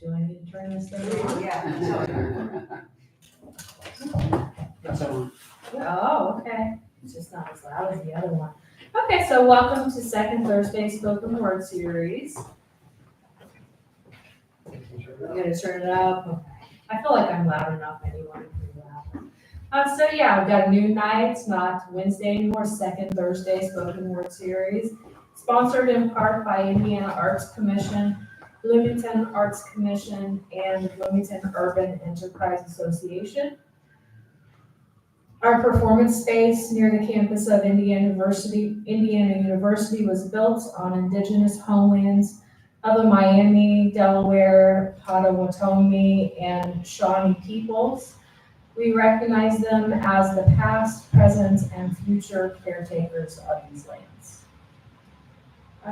Do I need to turn this thing on? Yeah. That's on. Oh, okay. It's just not as loud as the other one. Okay, so welcome to Second Thursday Spoken Word Series. I'm gonna turn it up. Okay. I feel like I'm loud enough anyway. So yeah, we've got a new night. It's not Wednesday anymore. Second Thursday Spoken Word Series, sponsored in part by Indiana Arts Commission, Bloomington Arts Commission, and Bloomington Urban Enterprise Association. Our performance space near the campus of Indiana University was built on indigenous homelands of the Miami, Delaware, Potawatomi, and Shawnee peoples. We recognize them as the past, present, and future caretakers of these lands.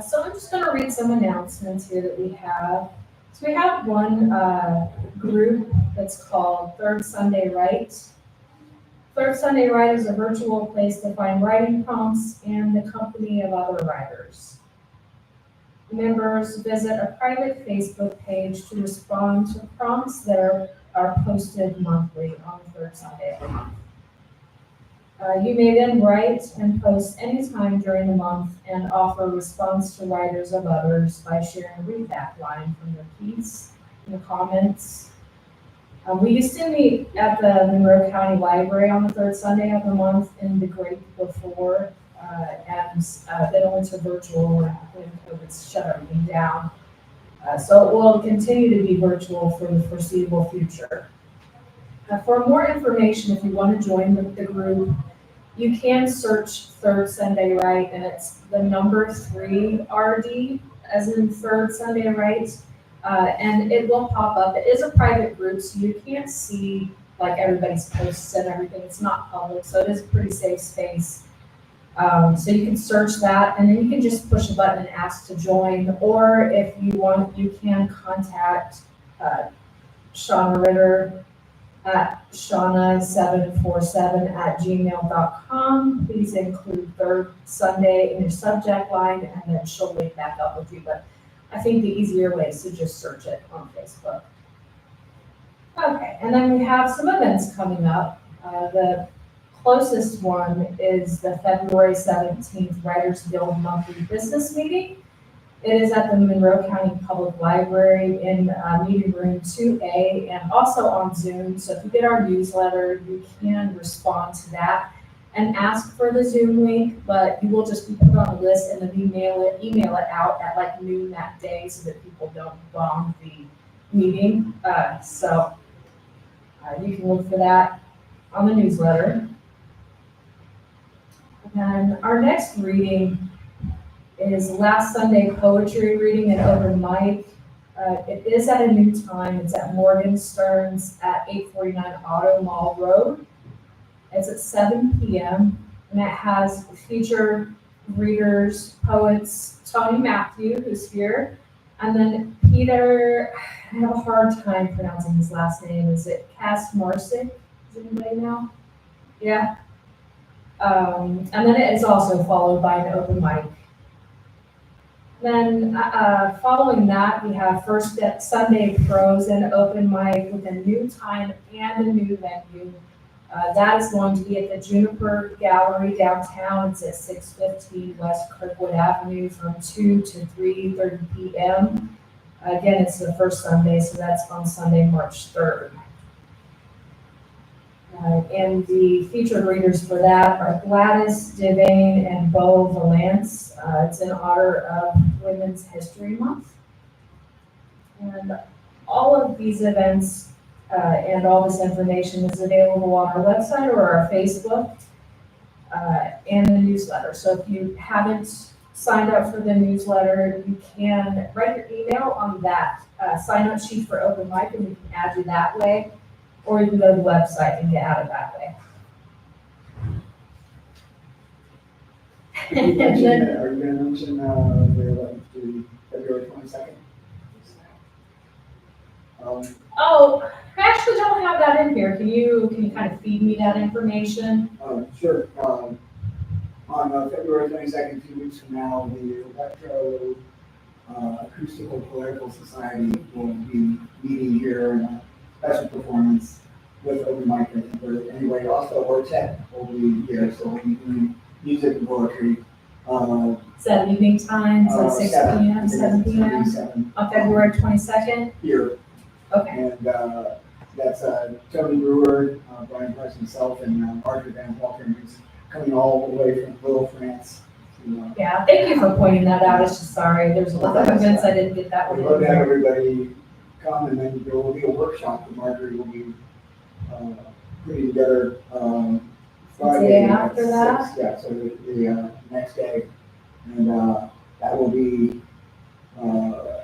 So I'm just going to read some announcements here that we have. So we have one group that's called Third Sunday Write. Third Sunday Write is a virtual place to find writing prompts and the company of other writers. Members visit a private Facebook page to respond to prompts that are posted monthly on the third Sunday of the month. You may then write and post anytime during the month and offer response to writers of others by sharing a readback line from their piece in the comments. We used to meet at the Monroe County Library on the third Sunday of the month in the great before, and then it went to virtual when COVID shut everything down. So it will continue to be virtual for the foreseeable future. For more information, if you want to join the group, you can search Third Sunday Write, and it's the number 3 RD, as in Third Sunday Write, and it will pop up. It is a private group, so you can't see like everybody's posts and everything. It's not public, so it is a pretty safe space. So you can search that, and then you can just push a button and ask to join, or if you want, you can contact Shauna Ritter at shauna747@gmail.com. Please include Third Sunday in your subject line, and then she'll link back up with you. But I think the easier way is to just search it on Facebook. Okay, and then we have some events coming up. The closest one is the February 17th Writers Guild Monthly Business Meeting. It is at the Monroe County Public Library in meeting room 2A and also on Zoom. So if you get our newsletter, you can respond to that and ask for the Zoom link, but you will just be put on a list and then email it out at like noon that day so that people don't bomb the meeting. So you can look for that on the newsletter. And our next reading is last Sunday poetry reading and open mic. It is at a new time. It's at Morgan Stearns at 849 Auto Mall Road. It's at 7 p.m. and it has featured readers, poets, Tony Matthew, who's here, and then Peter, I have a hard time pronouncing his last name. Is it Kaczmarczyk? Does anybody know? Yeah. And then it is also followed by an open mic. Then following that, we have First Sunday Prose and open mic with a new time and a new venue. That is going to be at the Juniper Gallery downtown. It's at 615 West Kirkwood Avenue from 2 to 3:30 p.m. Again, it's the first Sunday, so that's on Sunday, March 3rd. And the featured readers for that are Gladys Devane and Beau Valance. It's in honor of Women's History Month. And all of these events and all this information is available on our website or our Facebook and the newsletter. So if you haven't signed up for the newsletter, you can write your email on that sign-up sheet for open mic, and we can add you that way. Or you can go to the website and get added that way. Are you going to mention the 11th to February 22nd? Oh, I actually don't have that in here. Can you kind of feed me that information? Sure. On February 22nd, 2 weeks from now, the Electro Acoustical Poetical Society will be meeting here in a special performance with open mic. But anyway, also Ortet will be here, so we'll be doing music and poetry. Is that evening time? So 6 p.m., 7 p.m. 7 on February 22nd? here. Okay. And that's Tony Brewer, Brian Price himself, and Arthur Van Walker, who's coming all the way from Little France. Yeah, thank you for pointing that out. It's just sorry, there's a lot of events I didn't get that one We'd love to in. have everybody come, and then there will be a workshop that Marjorie will be putting together Friday. Day at after that? 6. Yeah, so the next day. And that will be, I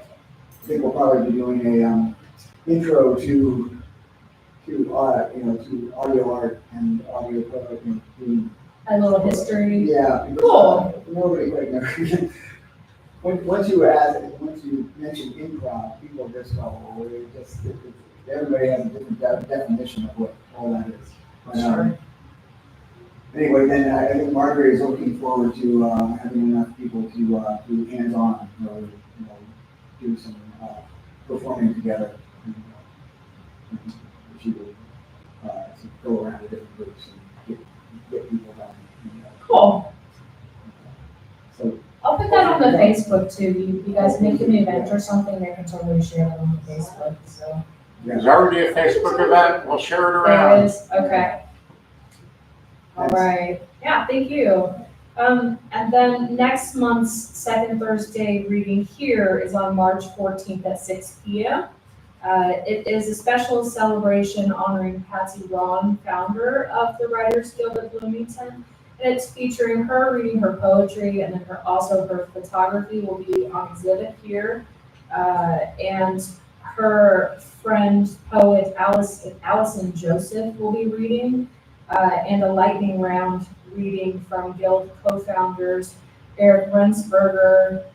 think we'll probably be doing a intro to audio art and audio poetry. A little history. Yeah. Cool. Nobody quite knows. Once you mention improv, people just go, everybody has a different definition of what all that is. But, Sure. anyway, then I think Margaret is looking forward to having enough people to do hands-on, or do some performing together. And she will go around to different groups and get people done. Cool. So. I'll put that on the Facebook too. You guys make an event or something, they can totally share it on the Facebook, so. There's already a Facebook event, we'll share it There around. it is, okay. All right, yeah, thank you. And then next month's second Thursday reading here is on March 14th at 6 p.m. It is a special celebration honoring Patsy Ron, founder of the Writers Guild of Bloomington. And it's featuring her reading her poetry, and then also her photography will be on exhibit here. And her friend poet Allison Joseph will be reading, and a lightning round reading from Guild co-founders Eric Rensberger,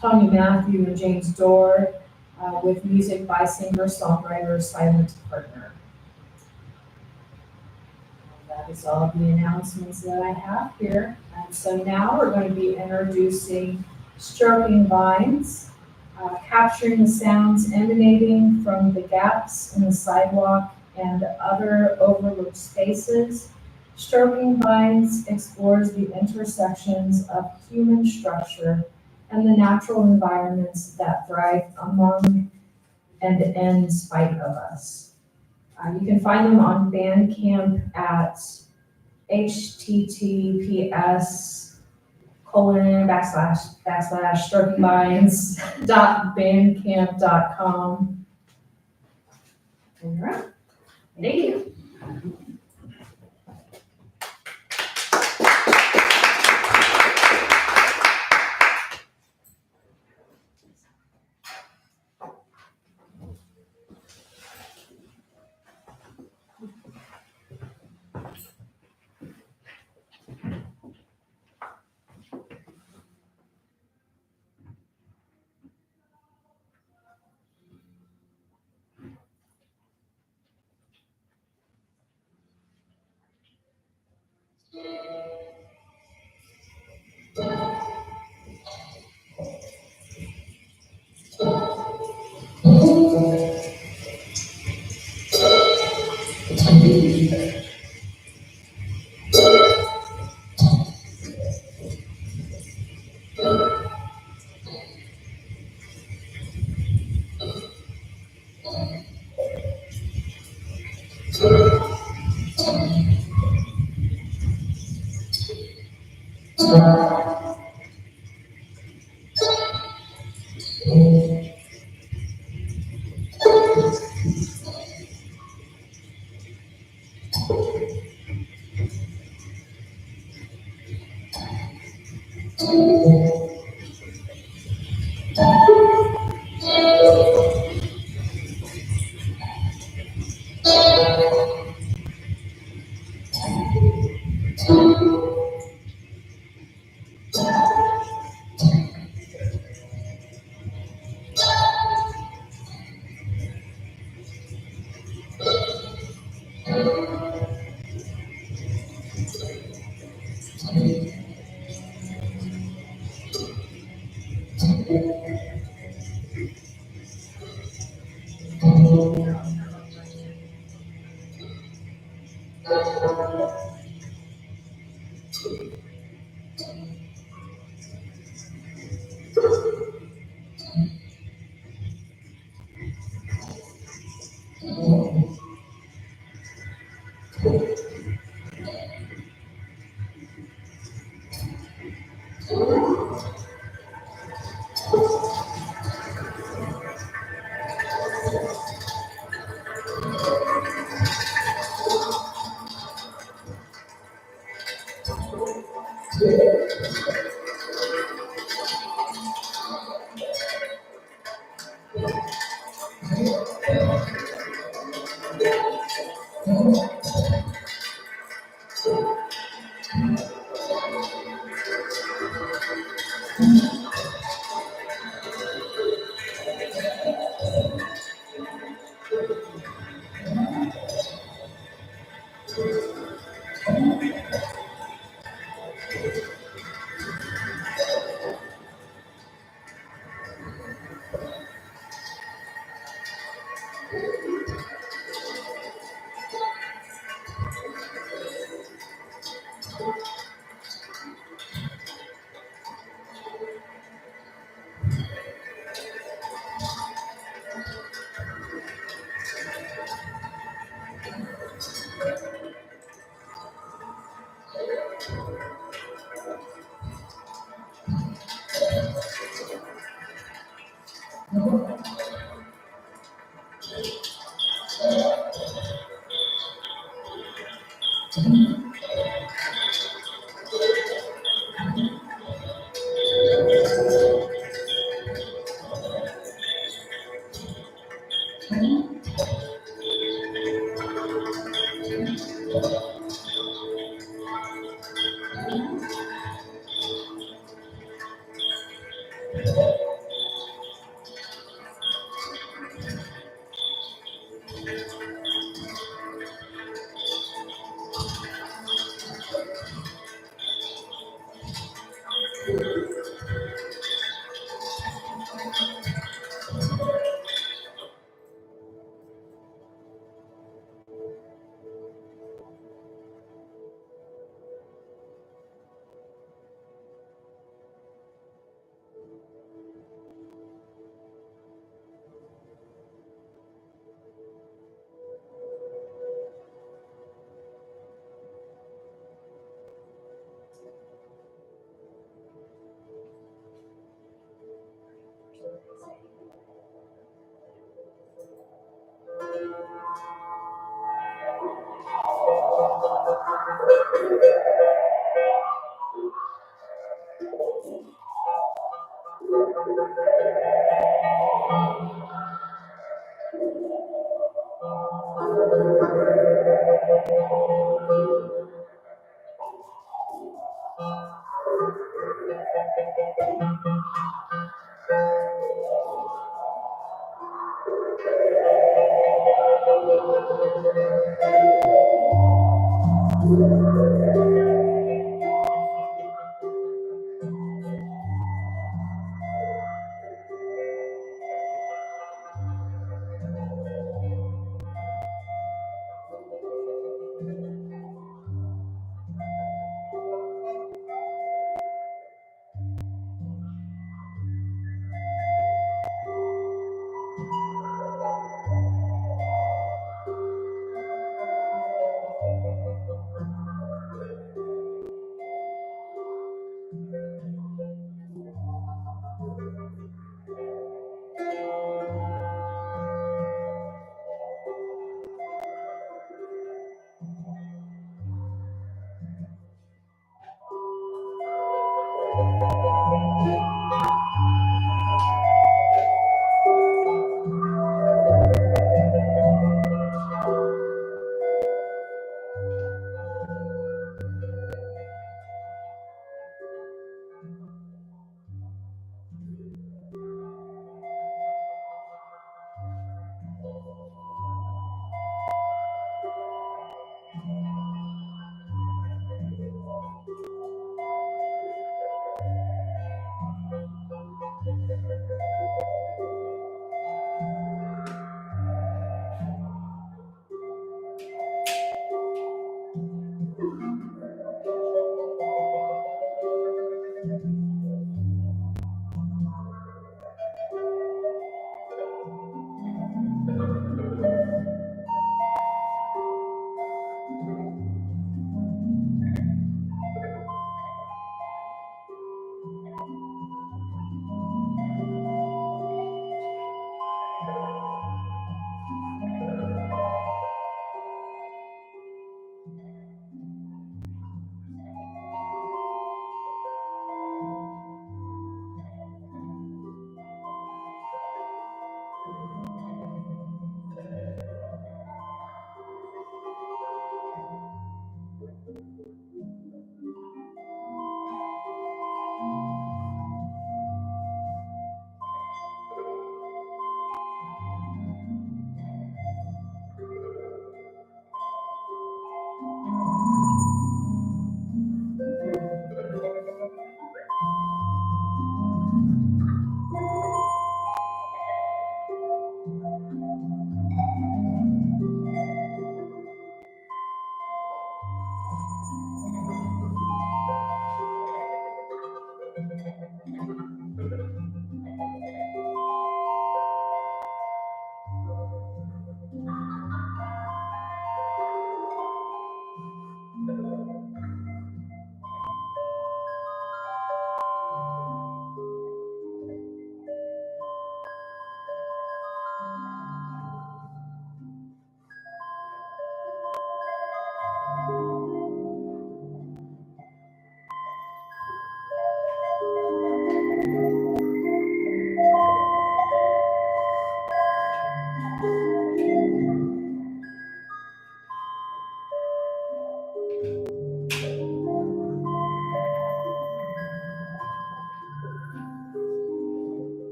Tony Matthew, and James Dorr, with music by singer-songwriter Silent Partner. That is all the announcements that I have here. And so now we're going to be introducing Stroking Vines, capturing the sounds emanating from the gaps in the sidewalk and other overlooked spaces. Stroking Vines explores the intersections of human structure and the natural environments that thrive among and in spite of us. You can find them on Bandcamp at https://strokingvines.bandcamp.com. And you're up. Thank you.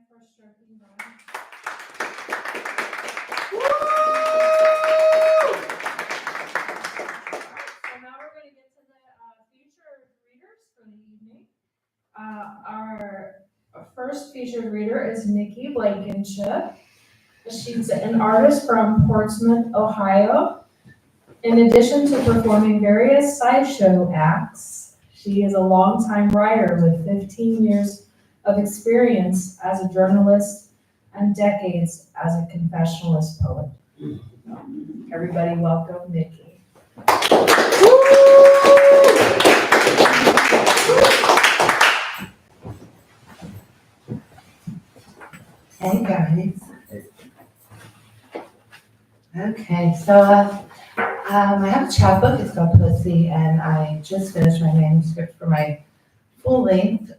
for striking Brian. So now we're going to get to the featured readers for the evening. Our first featured reader is NIKKI Blankenship. She's an artist from Portsmouth, Ohio. In addition to performing various sideshow acts, she is a longtime writer with 15 years of experience as a journalist and decades as a confessionalist poet. Everybody welcome NIKKI. Hey guys. Okay, so I have a chapbook. It's called Pussy, and I just finished my manuscript for my full length.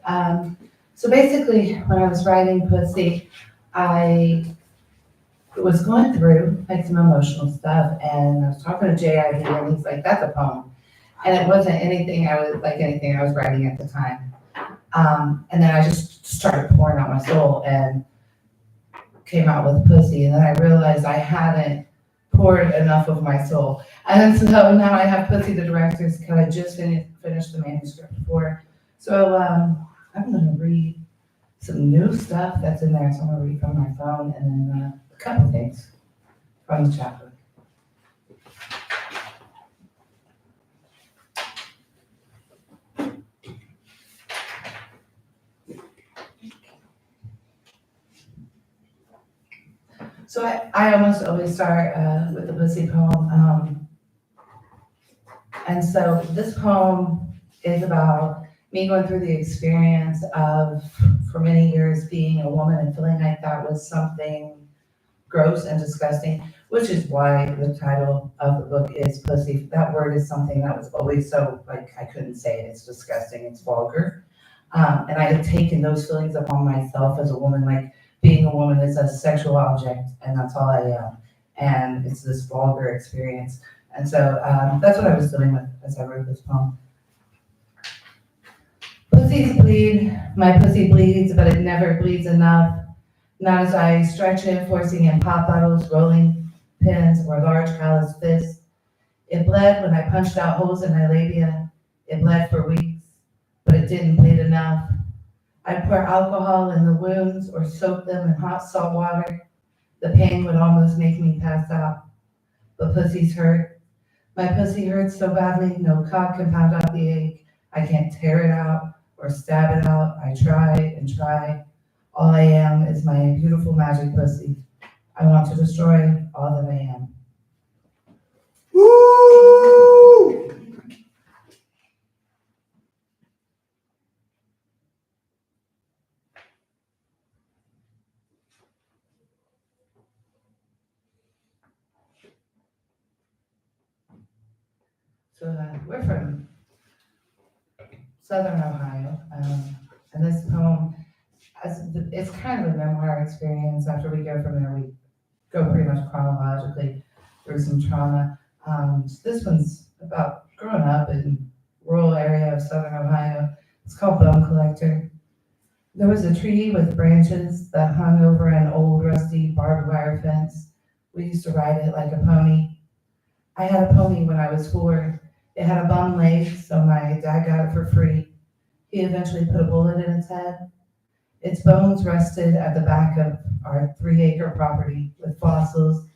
So basically, when I was writing Pussy, I was going through like some emotional stuff, and I was talking to JID, and he's like, "That's a poem," and it wasn't anything I was writing at the time. And then I just started pouring out my soul and came out with Pussy, and then I realized I hadn't poured enough of my soul. And so now I have Pussy the Director's Cut. I just finished the manuscript for. So I'm gonna read some new stuff that's in there. So I'm gonna read from my phone and then a couple things from the chapbook. So I almost always start with the Pussy poem. And so this poem is about me going through the experience of, for many years, being a woman and feeling like that was something gross and disgusting, which is why the title of the book is Pussy. That word is something that was always so, like, I couldn't say it. It's disgusting. It's vulgar. And I had taken those feelings upon myself as a woman, like, being a woman is a sexual object, and that's all I am. And it's this vulgar experience. And so that's what I was dealing with as I wrote this poem. Pussies bleed, my pussy bleeds, but it never bleeds enough. Not as I stretch it, forcing in pop bottles, rolling pins, or large calloused fists. It bled when I punched out holes in my labia. It bled for weeks, but it didn't bleed enough. I'd pour alcohol in the wounds or soak them in hot salt water. The pain would almost make me pass out. But pussies hurt. My pussy hurts so badly, no cock can pound out the ache. I can't tear it out or stab it out. I try and try. All I am is my beautiful magic pussy. I want to destroy all that I am. Woo! So we're from Southern Ohio, and this poem, it's kind of a memoir experience. After we go from there, we go pretty much chronologically through some trauma. This one's about growing up in rural area of Southern Ohio. It's called Bone Collector. There was a tree with branches that hung over an old rusty barbed wire fence. We used to ride it like a pony. I had a pony when I was 4. It had a bum leg, so my dad got it for free. He eventually put a bullet in its head. Its bones rested at the back of our 3-acre property with fossils,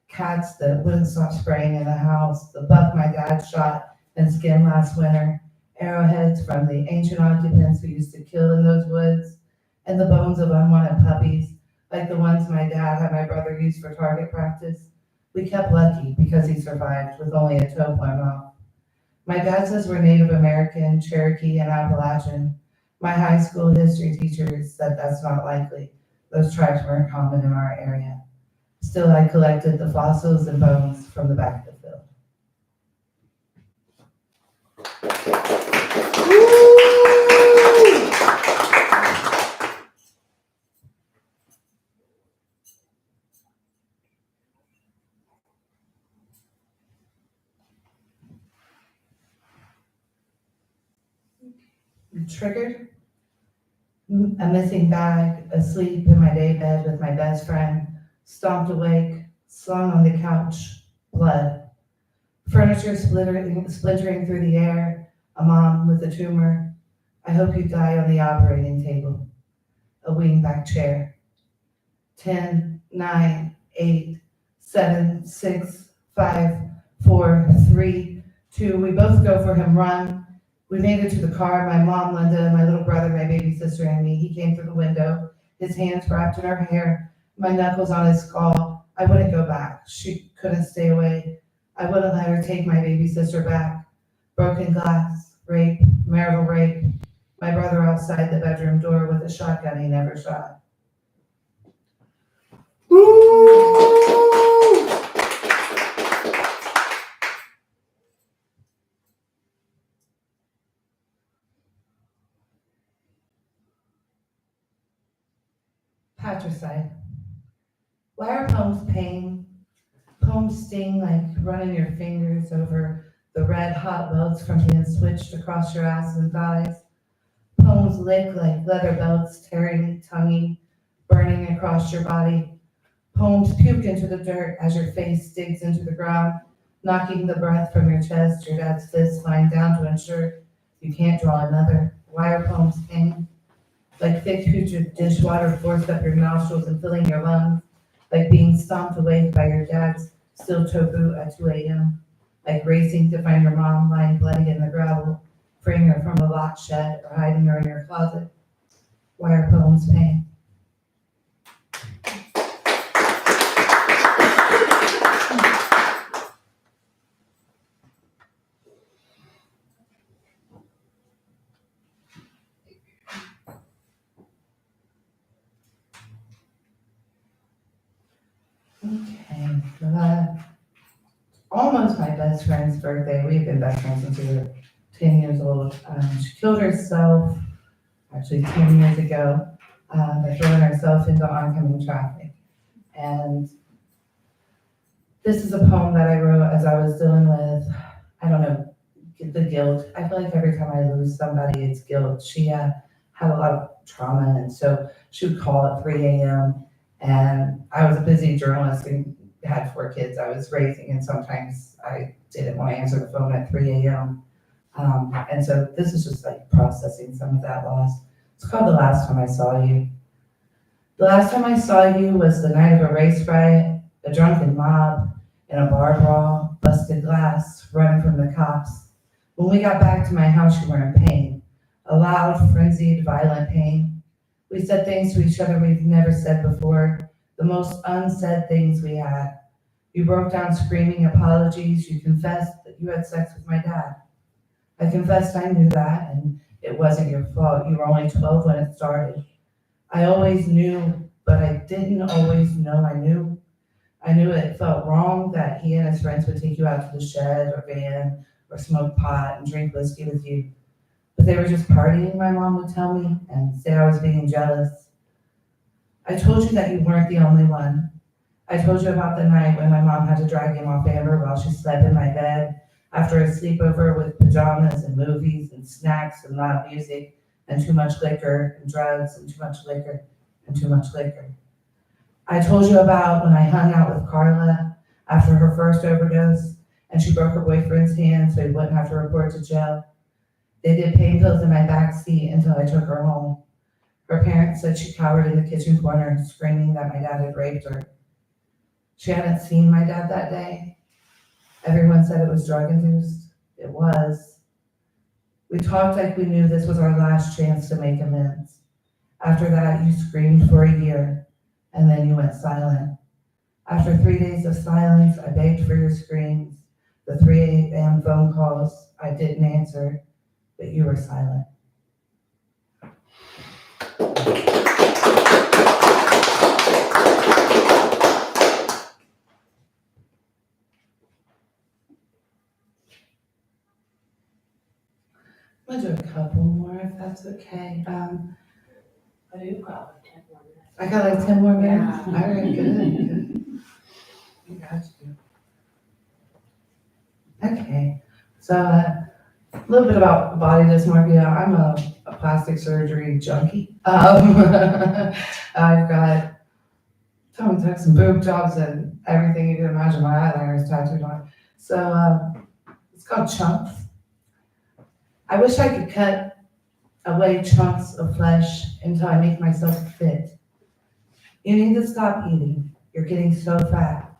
cats that wouldn't stop spraying in the house, the buck my dad shot and skinned last winter, arrowheads from the ancient occupants who used to kill in those woods, and the bones of unwanted puppies, like the ones my dad had my brother use for target practice. We kept lucky because he survived with only a toe blown off. My dad says we're Native American, Cherokee, and Appalachian. My high school history teacher said that's not likely. Those tribes weren't common in our area. Still, I collected the fossils and bones from the back of the field. Triggered. A missing bag, asleep in my day bed with my best friend, stomped awake, slung on the couch, blood. Furniture splintering through the air, a mom with a tumor. I hope you die on the operating table. A wingback chair. 10, 9, 8, 7, 6, 5, 4, 3, 2. We both go for him, run. We made it to the car, my mom, Linda, my little brother, my baby sister, and me. He came through the window, his hands wrapped in her hair, my knuckles on his skull. I wouldn't go back. She couldn't stay away. I wouldn't let her take my baby sister back. Broken glass, rape, marital rape. My brother outside the bedroom door with a shotgun he never shot. Patricide. Why are poems pain? Poems sting like running your fingers over the red hot welts from being switched across your ass and thighs. Poems lick like leather belts, tearing, tonguing, burning across your body. Poems puke into the dirt as your face digs into the ground, knocking the breath from your chest, your dad's fist lying down to ensure you can't draw another. Why are poems pain? Like thick putrid dishwater forced up your nostrils and filling your lungs, like being stomped awake by your dad's steel toe boot at 2 a.m., like racing to find your mom lying bloody in the gravel, freeing her from a locked shed or hiding her in your closet. Why are poems pain? Okay, almost my best friend's birthday. We've been best friends since we were 10 years old. She killed herself actually 10 years ago by throwing herself into oncoming traffic. And this is a poem that I wrote as I was dealing with, I don't know, the guilt. I feel like every time I lose somebody, it's guilt. She had a lot of trauma, and so she would call at 3 a.m. And I was a busy journalist and had 4 kids I was raising, and sometimes I didn't want to answer the phone at 3 a.m. And so this is just like processing some of that loss. It's called The Last Time I Saw You. The last time I saw you was the night of a race riot, a drunken mob, in a bar brawl, busted glass, running from the cops. When we got back to my house, you were in pain, a loud, frenzied, violent pain. We said things to each other we've never said before, the most unsaid things we had. You broke down screaming apologies. You confessed that you had sex with my dad. I confessed I knew that, and it wasn't your fault. You were only 12 when it started. I always knew, but I didn't always know I knew. I knew it felt wrong that he and his friends would take you out to the shed or van or smoke pot and drink whiskey with you. But they were just partying, my mom would tell me, and say I was being jealous. I told you that you weren't the only one. I told you about the night when my mom had to drag him off Amber while she slept in my bed after a sleepover with pajamas and movies and snacks and loud music and too much liquor and drugs and too much liquor and too much liquor. I told you about when I hung out with Carla after her first overdose and she broke her boyfriend's hand so he wouldn't have to report to jail. They did pain pills in my back seat until I took her home. Her parents said she cowered in the kitchen corner screaming that my dad had raped her. She hadn't seen my dad that day. Everyone said it was drug-induced. It was. We talked like we knew this was our last chance to make amends. After that, you screamed for a year, and then you went silent. After 3 days of silence, I begged for your screams, the 3 a.m. phone calls I didn't answer, but you were silent. I'll do a couple more if that's okay. You've got like 10 more minutes. I got like 10 more minutes? Yeah. All right, good. I got you. Okay, so A little bit about body dysmorphia. I'm a plastic surgery junkie. I've got tummy tucks and boob jobs and everything you can imagine. My eyeliner is tattooed on. So it's called chunks. I wish I could cut away chunks of flesh until I make myself fit. You need to stop eating. You're getting so fat.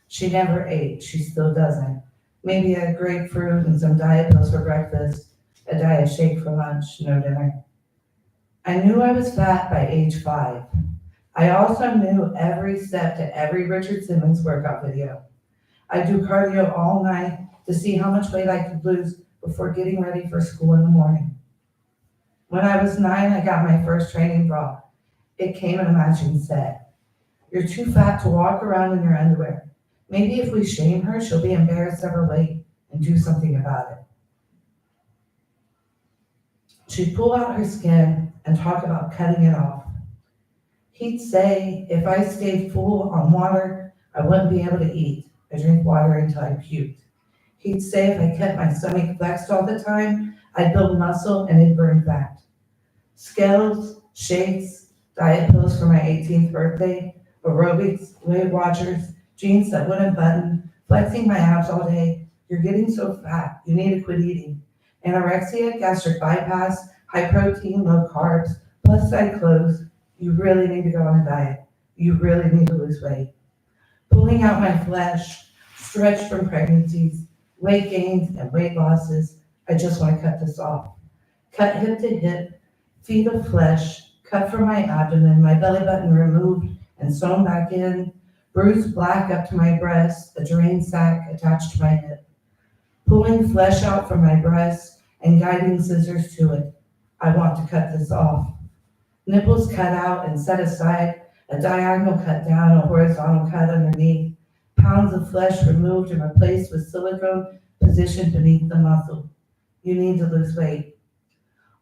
She never ate. She still doesn't. Maybe a grapefruit and some diet pills for breakfast, a diet shake for lunch, no dinner. I knew I was fat by age 5. I also knew every step to every Richard Simmons workout video. I do cardio all night to see how much weight I could lose before getting ready for school in the morning. When I was 9, I got my first training bra. It came in a matching set. You're too fat to walk around in your underwear. Maybe if we shame her, she'll be embarrassed of her weight and do something about it. She'd pull out her skin and talk about cutting it off. He'd say if I stayed full on water, I wouldn't be able to eat. I drink water until I puked. He'd say if I kept my stomach flexed all the time, I'd build muscle and it'd burn fat. Scales, shakes, diet pills for my 18th birthday, aerobics, Weight Watchers, jeans that wouldn't button, flexing my abs all day. You're getting so fat, you need to quit eating. Anorexia, gastric bypass, high protein, low carbs, plus size clothes. You really need to go on a diet. You really need to lose weight. Pulling out my flesh, stretched from pregnancies, weight gains and weight losses. I just want to cut this off. Cut hip to hip, feet of flesh, cut from my abdomen, my belly button removed and sewn back in, bruised black up to my breast, a drain sac attached to my hip. Pulling flesh out from my breast and guiding scissors to it. I want to cut this off. Nipples cut out and set aside, a diagonal cut down, a horizontal cut underneath, pounds of flesh removed and replaced with silicone positioned beneath the muscle. You need to lose weight.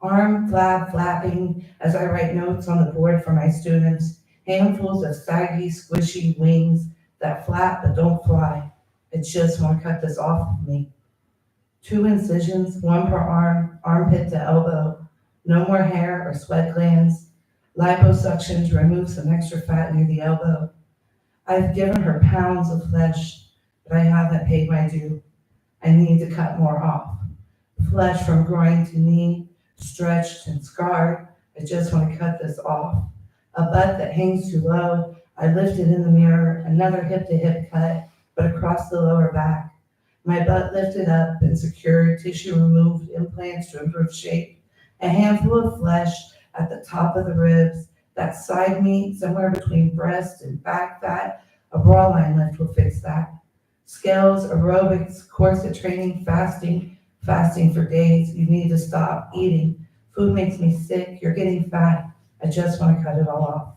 Arm flab flapping as I write notes on the board for my students, handfuls of saggy, squishy wings that flap but don't fly. I just want to cut this off of me. 2 incisions, 1 per arm, armpit to elbow, no more hair or sweat glands, liposuction to remove some extra fat near the elbow. I've given her pounds of flesh, but I haven't paid my due. I need to cut more off. Flesh from groin to knee, stretched and scarred. I just want to cut this off. A butt that hangs too low. I lift it in the mirror, another hip to hip cut, but across the lower back. My butt lifted up and secured, tissue removed, implants to improve shape. A handful of flesh at the top of the ribs, that side meat somewhere between breast and back fat. A bra line lift will fix that. Scales, aerobics, corset training, fasting for days. You need to stop eating. Food makes me sick. You're getting fat. I just want to cut it all off.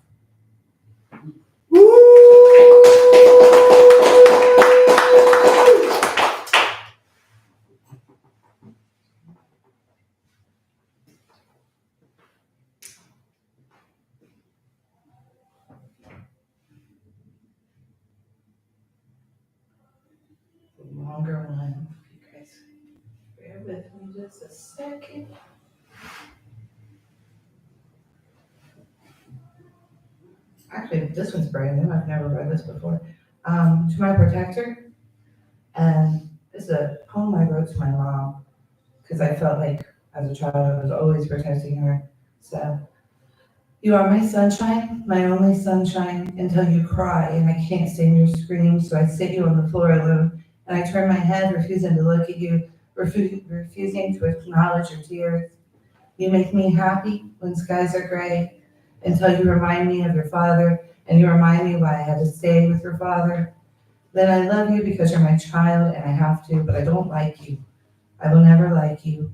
The longer one. You guys bear with me just a second. Actually, this one's brand new. I've never read this before. To my protector, and this is a poem I wrote to my mom because I felt like as a child I was always protecting her. So, you are my sunshine, my only sunshine, until you cry and I can't stand your screams, so I sit you on the floor alone and I turn my head, refusing to look at you, refusing to acknowledge your tears. You make me happy when skies are gray, until you remind me of your father, and you remind me why I had to stay with your father. Then I love you because you're my child and I have to, but I don't like you. I will never like you.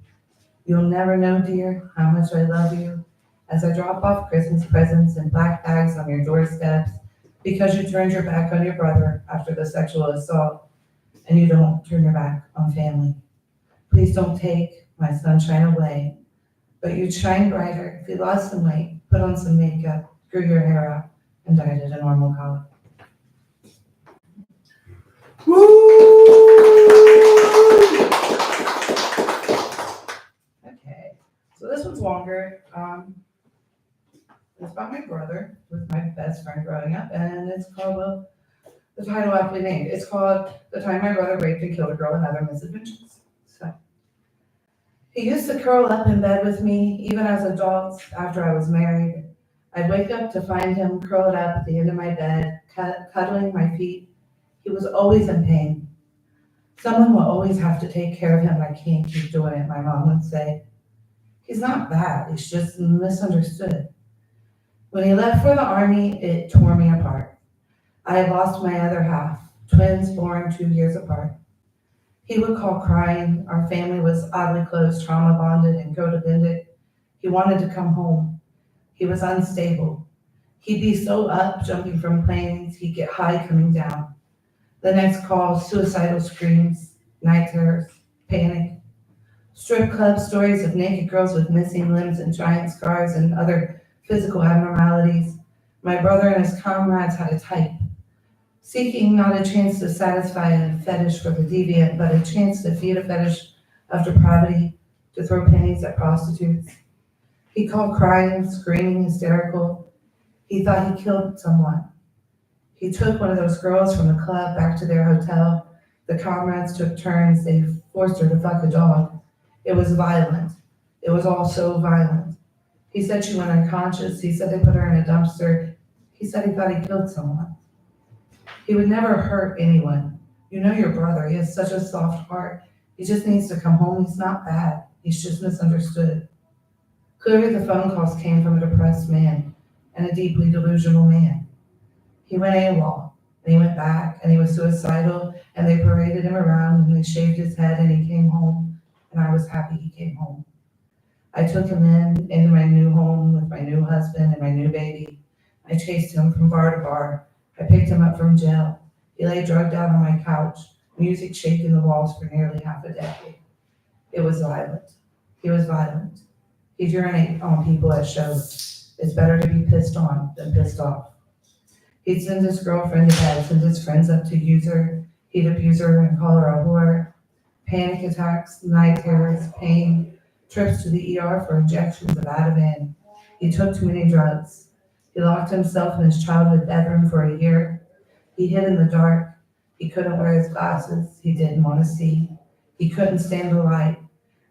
You'll never know, dear, how much I love you. As I drop off Christmas presents and black bags on your doorsteps, because you turned your back on your brother after the sexual assault, and you don't turn your back on family. Please don't take my sunshine away, but you'd shine brighter if you lost some weight, put on some makeup, grew your hair out, and dyed it a normal color. started growing up, and it's called, well, the title aptly named. It's called The Time My Brother Raped and Killed a Girl and Other Misadventures. So he used to curl up in bed with me, even as adults after I was married. I'd wake up to find him curled up at the end of my bed, cuddling my feet. He was always in pain. Someone will always have to take care of him. I can't keep doing it, my mom would say. He's not bad, he's just misunderstood. When he left for the army, it tore me apart. I had lost my other half, twins born 2 years apart. He would call crying. Our family was oddly close, trauma bonded and codependent. He wanted to come home. He was unstable. He'd be so up, jumping from planes, he'd get high coming down. The next call, suicidal screams, night terrors, panic. Strip club stories of naked girls with missing limbs and giant scars and other physical abnormalities. My brother and his comrades had a type, seeking not a chance to satisfy a fetish for the deviant, but a chance to feed a fetish of depravity, to throw pennies at prostitutes. He called crying, screaming, hysterical. He thought he killed someone. He took one of those girls from the club back to their hotel. The comrades took turns. They forced her to fuck a dog. It was violent. It was all so violent. He said she went unconscious. He said they put her in a dumpster. He said he thought he killed someone. He would never hurt anyone. You know your brother. He has such a soft heart. He just needs to come home. He's not bad. He's just misunderstood. Clearly the phone calls came from a depressed man and a deeply delusional man. He went AWOL, and he went back, and he was suicidal, and they paraded him around, and they shaved his head, and he came home, and I was happy he came home. I took him into my new home with my new husband and my new baby. I chased him from bar to bar. I picked him up from jail. He lay drugged out on my couch, music shaking the walls for nearly half a decade. It was violent. He was violent. He'd urinate on people at shows. It's better to be pissed on than pissed off. He'd send his girlfriend to bed, send his friends up to use her. He'd abuse her and call her a whore. Panic attacks, night terrors, pain, trips to the ER for injections of Ativan. He took too many drugs. He locked himself in his childhood bedroom for a year. He hid in the dark. He couldn't wear his glasses. He didn't want to see. He couldn't stand the light.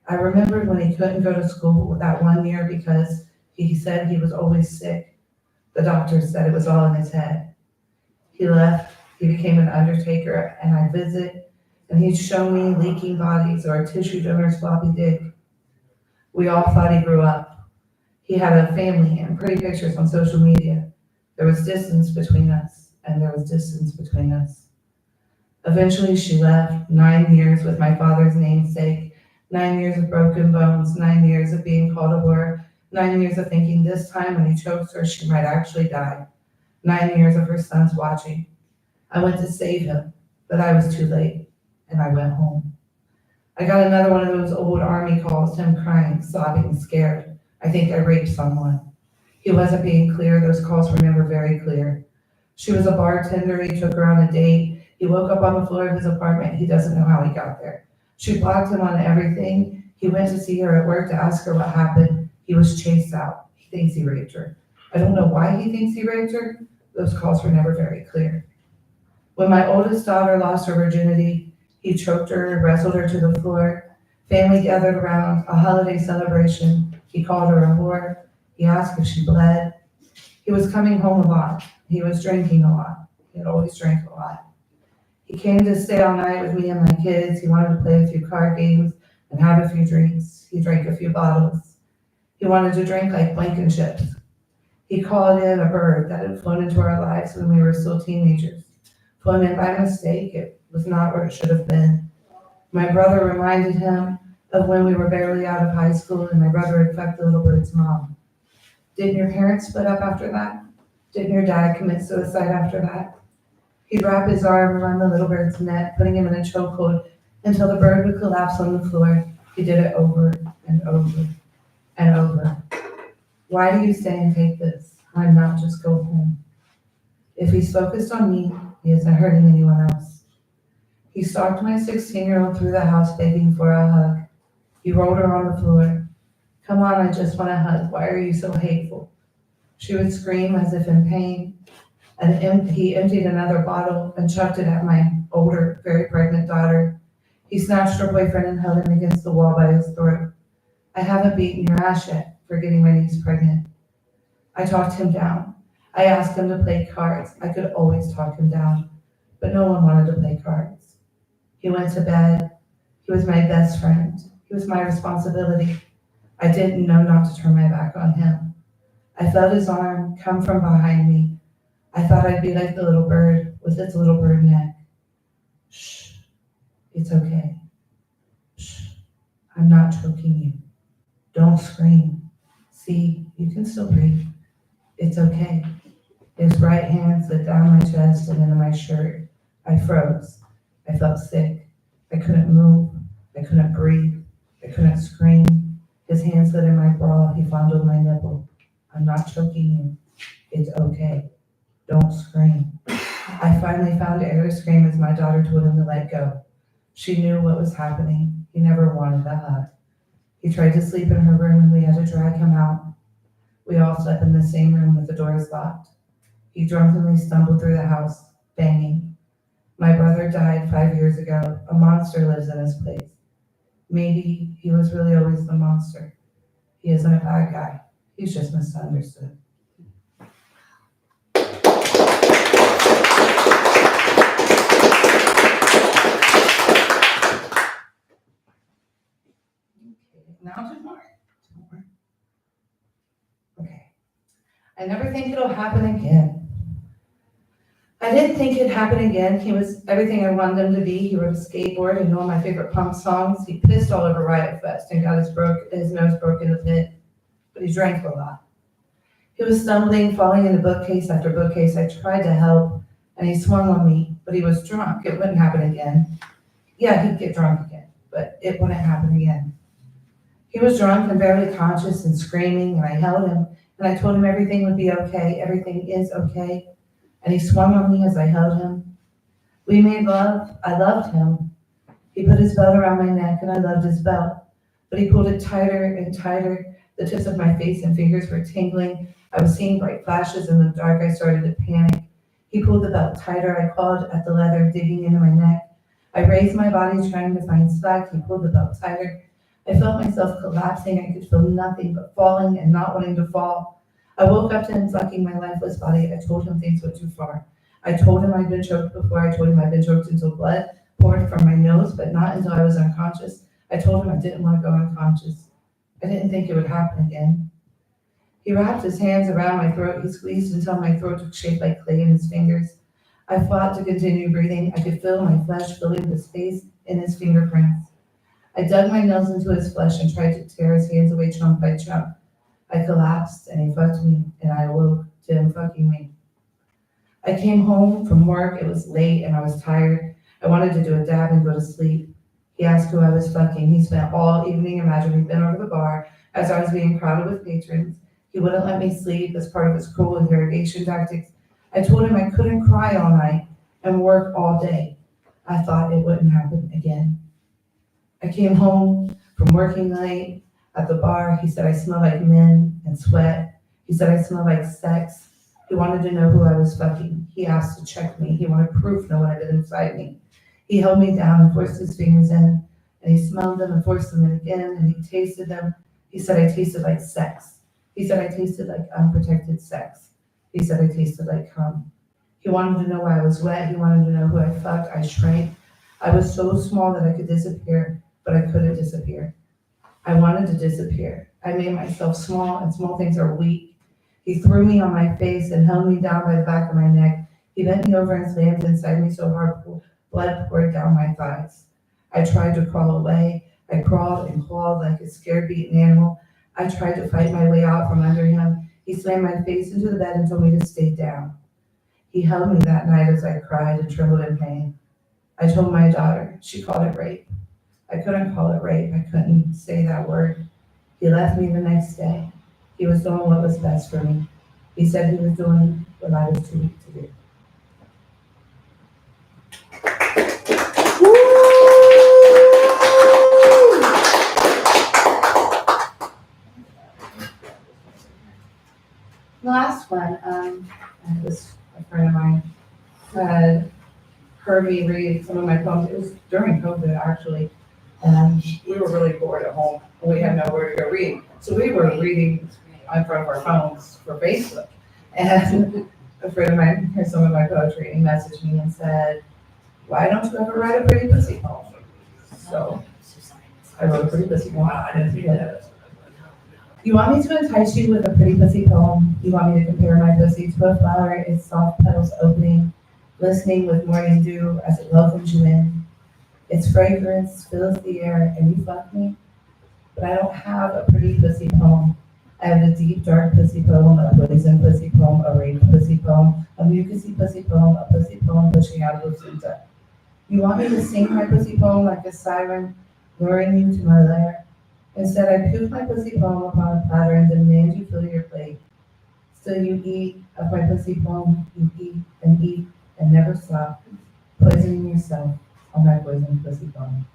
I remembered when he couldn't go to school that 1 year because he said he was always sick. The doctors said it was all in his head. He left. He became an undertaker, and I'd visit, and he'd show me leaking bodies or a tissue donor's floppy dick. We all thought he grew up. He had a family and pretty pictures on social media. There was distance between us, and there was distance between us. Eventually she left. 9 years with my father's namesake, 9 years of broken bones, 9 years of being called a whore, 9 years of thinking this time when he chokes her, she might actually die. 9 years of her sons watching. I went to save him, but I was too late, and I went home. I got another one of those old army calls, him crying, sobbing, scared. I think I raped someone. He wasn't being clear. Those calls were never very clear. She was a bartender. He took her on a date. He woke up on the floor of his apartment. He doesn't know how he got there. She blocked him on everything. He went to see her at work to ask her what happened. He was chased out. He thinks he raped her. I don't know why he thinks he raped her. Those calls were never very clear. When my oldest daughter lost her virginity, he choked her, wrestled her to the floor. Family gathered around, a holiday celebration. He called her a whore. He asked if she bled. He was coming home a lot. He was drinking a lot. He had always drank a lot. He came to stay all night with me and my kids. He wanted to play a few card games and have a few drinks. He drank a few bottles. He wanted to drink like Blankenship. He called in a bird that had flown into our lives when we were still teenagers. Flown in by mistake. It was not where it should have been. My brother reminded him of when we were barely out of high school and my brother had fucked the little bird's mom. Didn't your parents split up after that? Didn't your dad commit suicide after that? He'd wrap his arm around the little bird's neck, putting him in a chokehold until the bird would collapse on the floor. He did it over and over and over. Why do you stay and take this? Why not just go home? If he's focused on me, he isn't hurting anyone else. He stalked my 16-year-old through the house begging for a hug. He rolled her on the floor. Come on, I just want a hug. Why are you so hateful? She would scream as if in pain. And he emptied another bottle and chucked it at my older, very pregnant daughter. He snatched her boyfriend and held him against the wall by his throat. I haven't beaten your ass yet for getting my niece pregnant. I talked him down. I asked him to play cards. I could always talk him down, but no one wanted to play cards. He went to bed. He was my best friend. He was my responsibility. I didn't know not to turn my back on him. I felt his arm come from behind me. I thought I'd be like the little bird with its little bird neck. Shh, it's okay. Shh, I'm not choking you. Don't scream. See, you can still breathe. It's okay. His right hand slid down my chest and into my shirt. I froze. I felt sick. I couldn't move. I couldn't breathe. I couldn't scream. His hand slid in my bra. He fondled my nipple. I'm not choking you. It's okay. Don't scream. I finally found air to scream as my daughter told him to let go. She knew what was happening. He never wanted the hug. He tried to sleep in her room and we had to drag him out. We all slept in the same room with the doors locked. He drunkenly stumbled through the house, banging. My brother died 5 years ago. A monster lives in his place. Maybe he was really always the monster. He isn't a bad guy. He's just misunderstood. Now to more. Okay. I never think it'll happen again. I didn't think it'd happen again. He was everything I wanted him to be. He rode a skateboard and knew all my favorite punk songs. He pissed all over Riot Fest and got his nose broke in the pit, but he drank a lot. He was stumbling, falling into bookcase after bookcase. I tried to help, and he swung on me, but he was drunk. It wouldn't happen again. Yeah, he'd get drunk again, but it wouldn't happen again. He was drunk and barely conscious and screaming, and I held him, and I told him everything would be okay. Everything is okay. And he swung on me as I held him. We made love. I loved him. He put his belt around my neck, and I loved his belt. But he pulled it tighter and tighter. The tips of my face and fingers were tingling. I was seeing bright flashes in the dark. I started to panic. He pulled the belt tighter. I clawed at the leather, digging into my neck. I raised my body, trying to find slack. He pulled the belt tighter. I felt myself collapsing. I could feel nothing but falling and not wanting to fall. I woke up to him fucking my lifeless body. I told him things went too far. I told him I'd been choked before. I told him I'd been choked until blood poured from my nose, but not until I was unconscious. I told him I didn't want to go unconscious. I didn't think it would happen again. He wrapped his hands around my throat. He squeezed until my throat took shape like clay in his fingers. I fought to continue breathing. I could feel my flesh filling the space in his fingerprints. I dug my nails into his flesh and tried to tear his hands away chunk by chunk. I collapsed and he fucked me, and I awoke to him fucking me. I came home from work. It was late and I was tired. I wanted to do a dab and go to sleep. He asked who I was fucking. He spent all evening imagining we'd been over the bar as I was being crowded with patrons. He wouldn't let me sleep as part of his cruel interrogation tactics. I told him I couldn't cry all night and work all day. I thought it wouldn't happen again. I came home from working late. At the bar, he said I smell like men and sweat. He said I smell like sex. He wanted to know who I was fucking. He asked to check me. He wanted proof no one had been inside me. He held me down and forced his fingers in, and he smelled them and forced them in again, and he tasted them. He said I tasted like sex. He said I tasted like unprotected sex. He said I tasted like cum. He wanted to know why I was wet. He wanted to know who I fucked. I shrank. I was so small that I could disappear, but I couldn't disappear. I wanted to disappear. I made myself small, and small things are weak. He threw me on my face and held me down by the back of my neck. He bent me over and slammed inside me so hard blood poured down my thighs. I tried to crawl away. I crawled and clawed like a scared, beaten animal. I tried to fight my way out from under him. He slammed my face into the bed and told me to stay down. He held me that night as I cried and trembled in pain. I told my daughter. She called it rape. I couldn't call it rape. I couldn't say that word. He left me the next day. He was doing what was best for me. He said he was doing what I was too weak to do. The last one, was a friend friend of mine had heard me read some of my poems. It was during COVID, actually. And we were really bored at home, and we had nowhere to go read. So we were reading in front of our phones for Facebook. And a friend of mine heard some of my poetry, and he messaged me and said, why don't you ever write a pretty pussy poem? So I wrote a pretty pussy poem. You want me to entice you with a pretty pussy poem? You want me to compare my pussy to a flower, its soft petals opening, listening with morning dew as it welcomes you in? Its fragrance fills the air and you fuck me? But I don't have a pretty pussy poem. I have a deep, dark pussy poem, a poison pussy poem, a rape pussy poem, a mucusy pussy poem, a pussy poem pushing out a placenta. You want me to sing my pussy poem like a siren, luring you to my lair? Instead, I poop my pussy poem upon a platter and demand you fill your plate. Still you eat of my pussy poem, you eat and never stop, poisoning yourself on my poison pussy poem.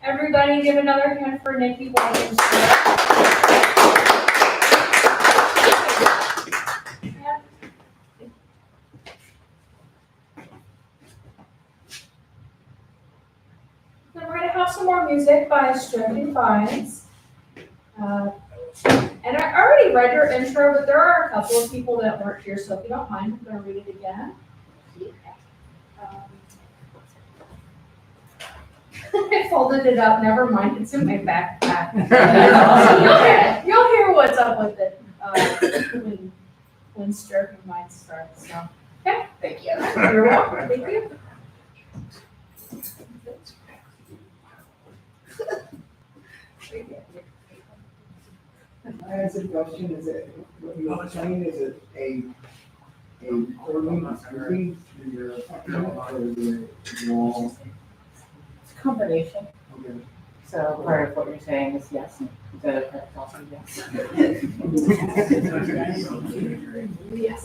Everybody give another hand for NIKKI Blankenship. Then we're gonna have some more music by Stricken Vines. And I already read your intro, but there are a couple of people that weren't here, so if you don't mind, I'm gonna read it again. I folded it up, never mind, it's in my backpack. You'll hear what's up with it when Stricken Vines starts, so. Okay, thank you. You're welcome, thank you. I had a question, is it, what you were saying, is it a coordinated screen through your or your wall? It's a combination. Okay. So part of what you're saying is yes, and the other part is also yes. Yes.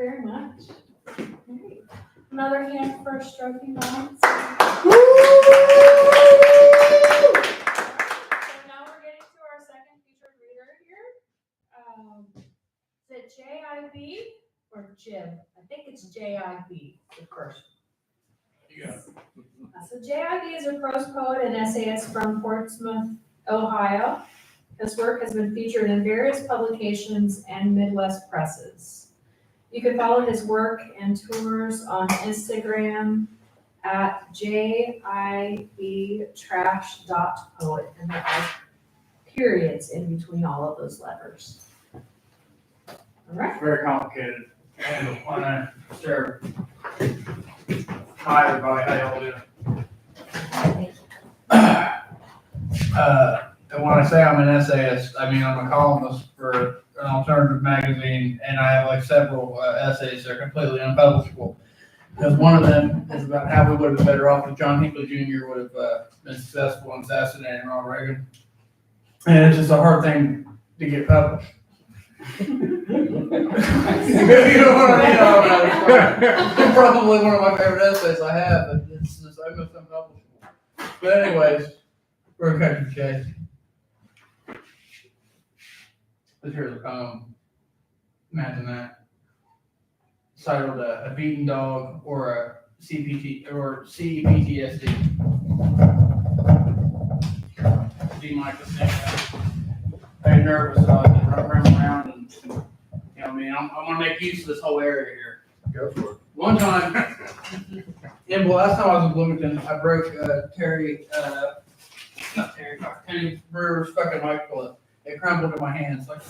very much. Great. Another hand for stroking lines. So now we're getting to our second featured reader here. Is it JIB or Jib? I think it's JIB, the first. Yeah. So JIB is a prose poet and essayist from Portsmouth, Ohio. His work has been featured in various publications and Midwest presses. You can follow his work and tours on Instagram at jibtrash.poet, and there are periods in between all of those letters. All right. It's very complicated. And I want to share. Hi, everybody. How y'all doing? And when I say I'm an essayist, I mean I'm a columnist for an alternative magazine, and I have like several essays that are completely unpublishable. Because one of them is about how we would have been better off if John Hinckley Jr. would have been successful in assassinating Ronald Reagan. And it's just a hard thing to get published. You know what I mean? It's probably one of my favorite essays I have, but it's just almost unpublishable. But anyways, we're gonna cut to the chase. This here's a poem. Imagine that. It's titled "A Beaten Dog" or a CPTSD. D-Mike was saying that. Very nervous, so I can run around and, you know what I mean? I'm gonna make use of this whole area here. Go for it. One time, last time I was in Bloomington, I broke Penny Brewer's fucking white clip. It crumbled in my hands, like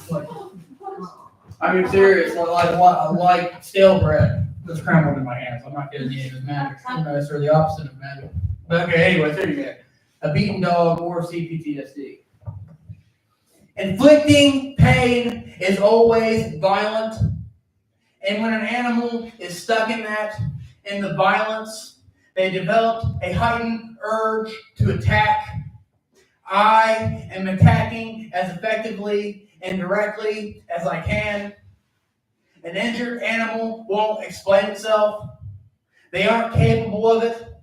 I mean, serious, like stale bread that's crumbled in my hands. I'm not kidding you, it was magic. Or the opposite of magic. But okay, anyways, there you go. A beaten dog or CPTSD. Inflicting pain is always violent, and when an animal is stuck in the violence, they develop a heightened urge to attack. I am attacking as effectively and directly as I can. An injured animal won't explain itself. They aren't capable of it.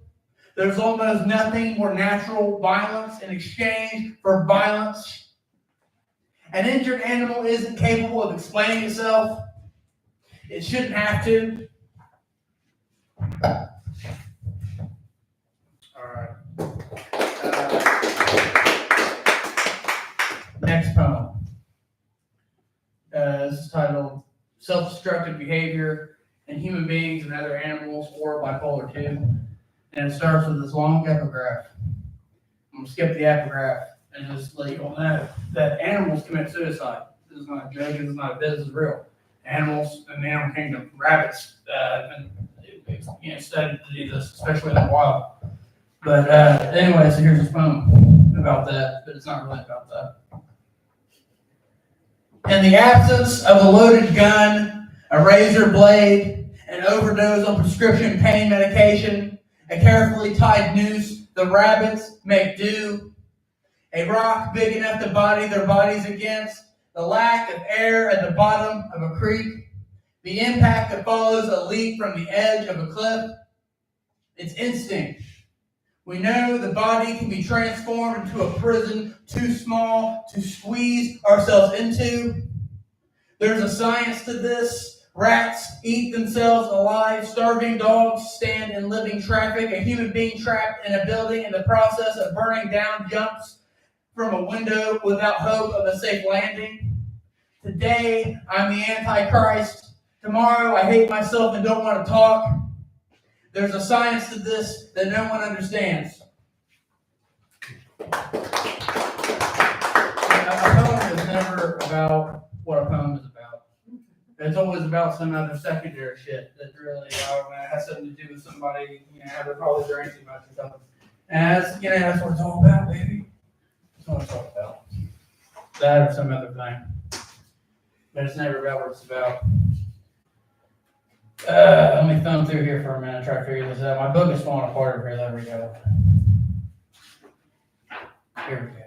There's almost nothing more natural violence in exchange for violence. An injured animal isn't capable of explaining itself. It shouldn't have to. All right. Next poem. This is titled Self-Destructive Behavior in Human Beings and Other Animals, or Bipolar 2. And it starts with this long epigraph. I'm going to skip the epigraph and just let you all know that animals commit suicide. This is not a joke, this is not a bit, this is real. Animals in the animal kingdom, rabbits, studied to do this, especially in the wild. But anyway, so here's this poem about that, but it's not really about that. In the absence of a loaded gun, a razor blade, an overdose on prescription pain medication, a carefully tied noose, the rabbits make do. A rock big enough to body their bodies against, the lack of air at the bottom of a creek, the impact that follows a leap from the edge of a cliff. It's instinct. We know the body can be transformed into a prison too small to squeeze ourselves into. There's a science to this. Rats eat themselves alive. Starving dogs stand in living traffic. A human being trapped in a building in the process of burning down jumps from a window without hope of a safe landing. Today, I'm the Antichrist. Tomorrow, I hate myself and don't want to talk. There's a science to this that no one understands. A poem is never about what a poem is about. It's always about some other secondary shit that really has something to do with somebody, how they're probably drinking about or something. And that's what it's all about, baby. That's what it's all about. That or some other thing. But it's never about what it's about. Let me thumb through here for a minute, try to figure this out. My book is falling apart over here. There we go. Here we go.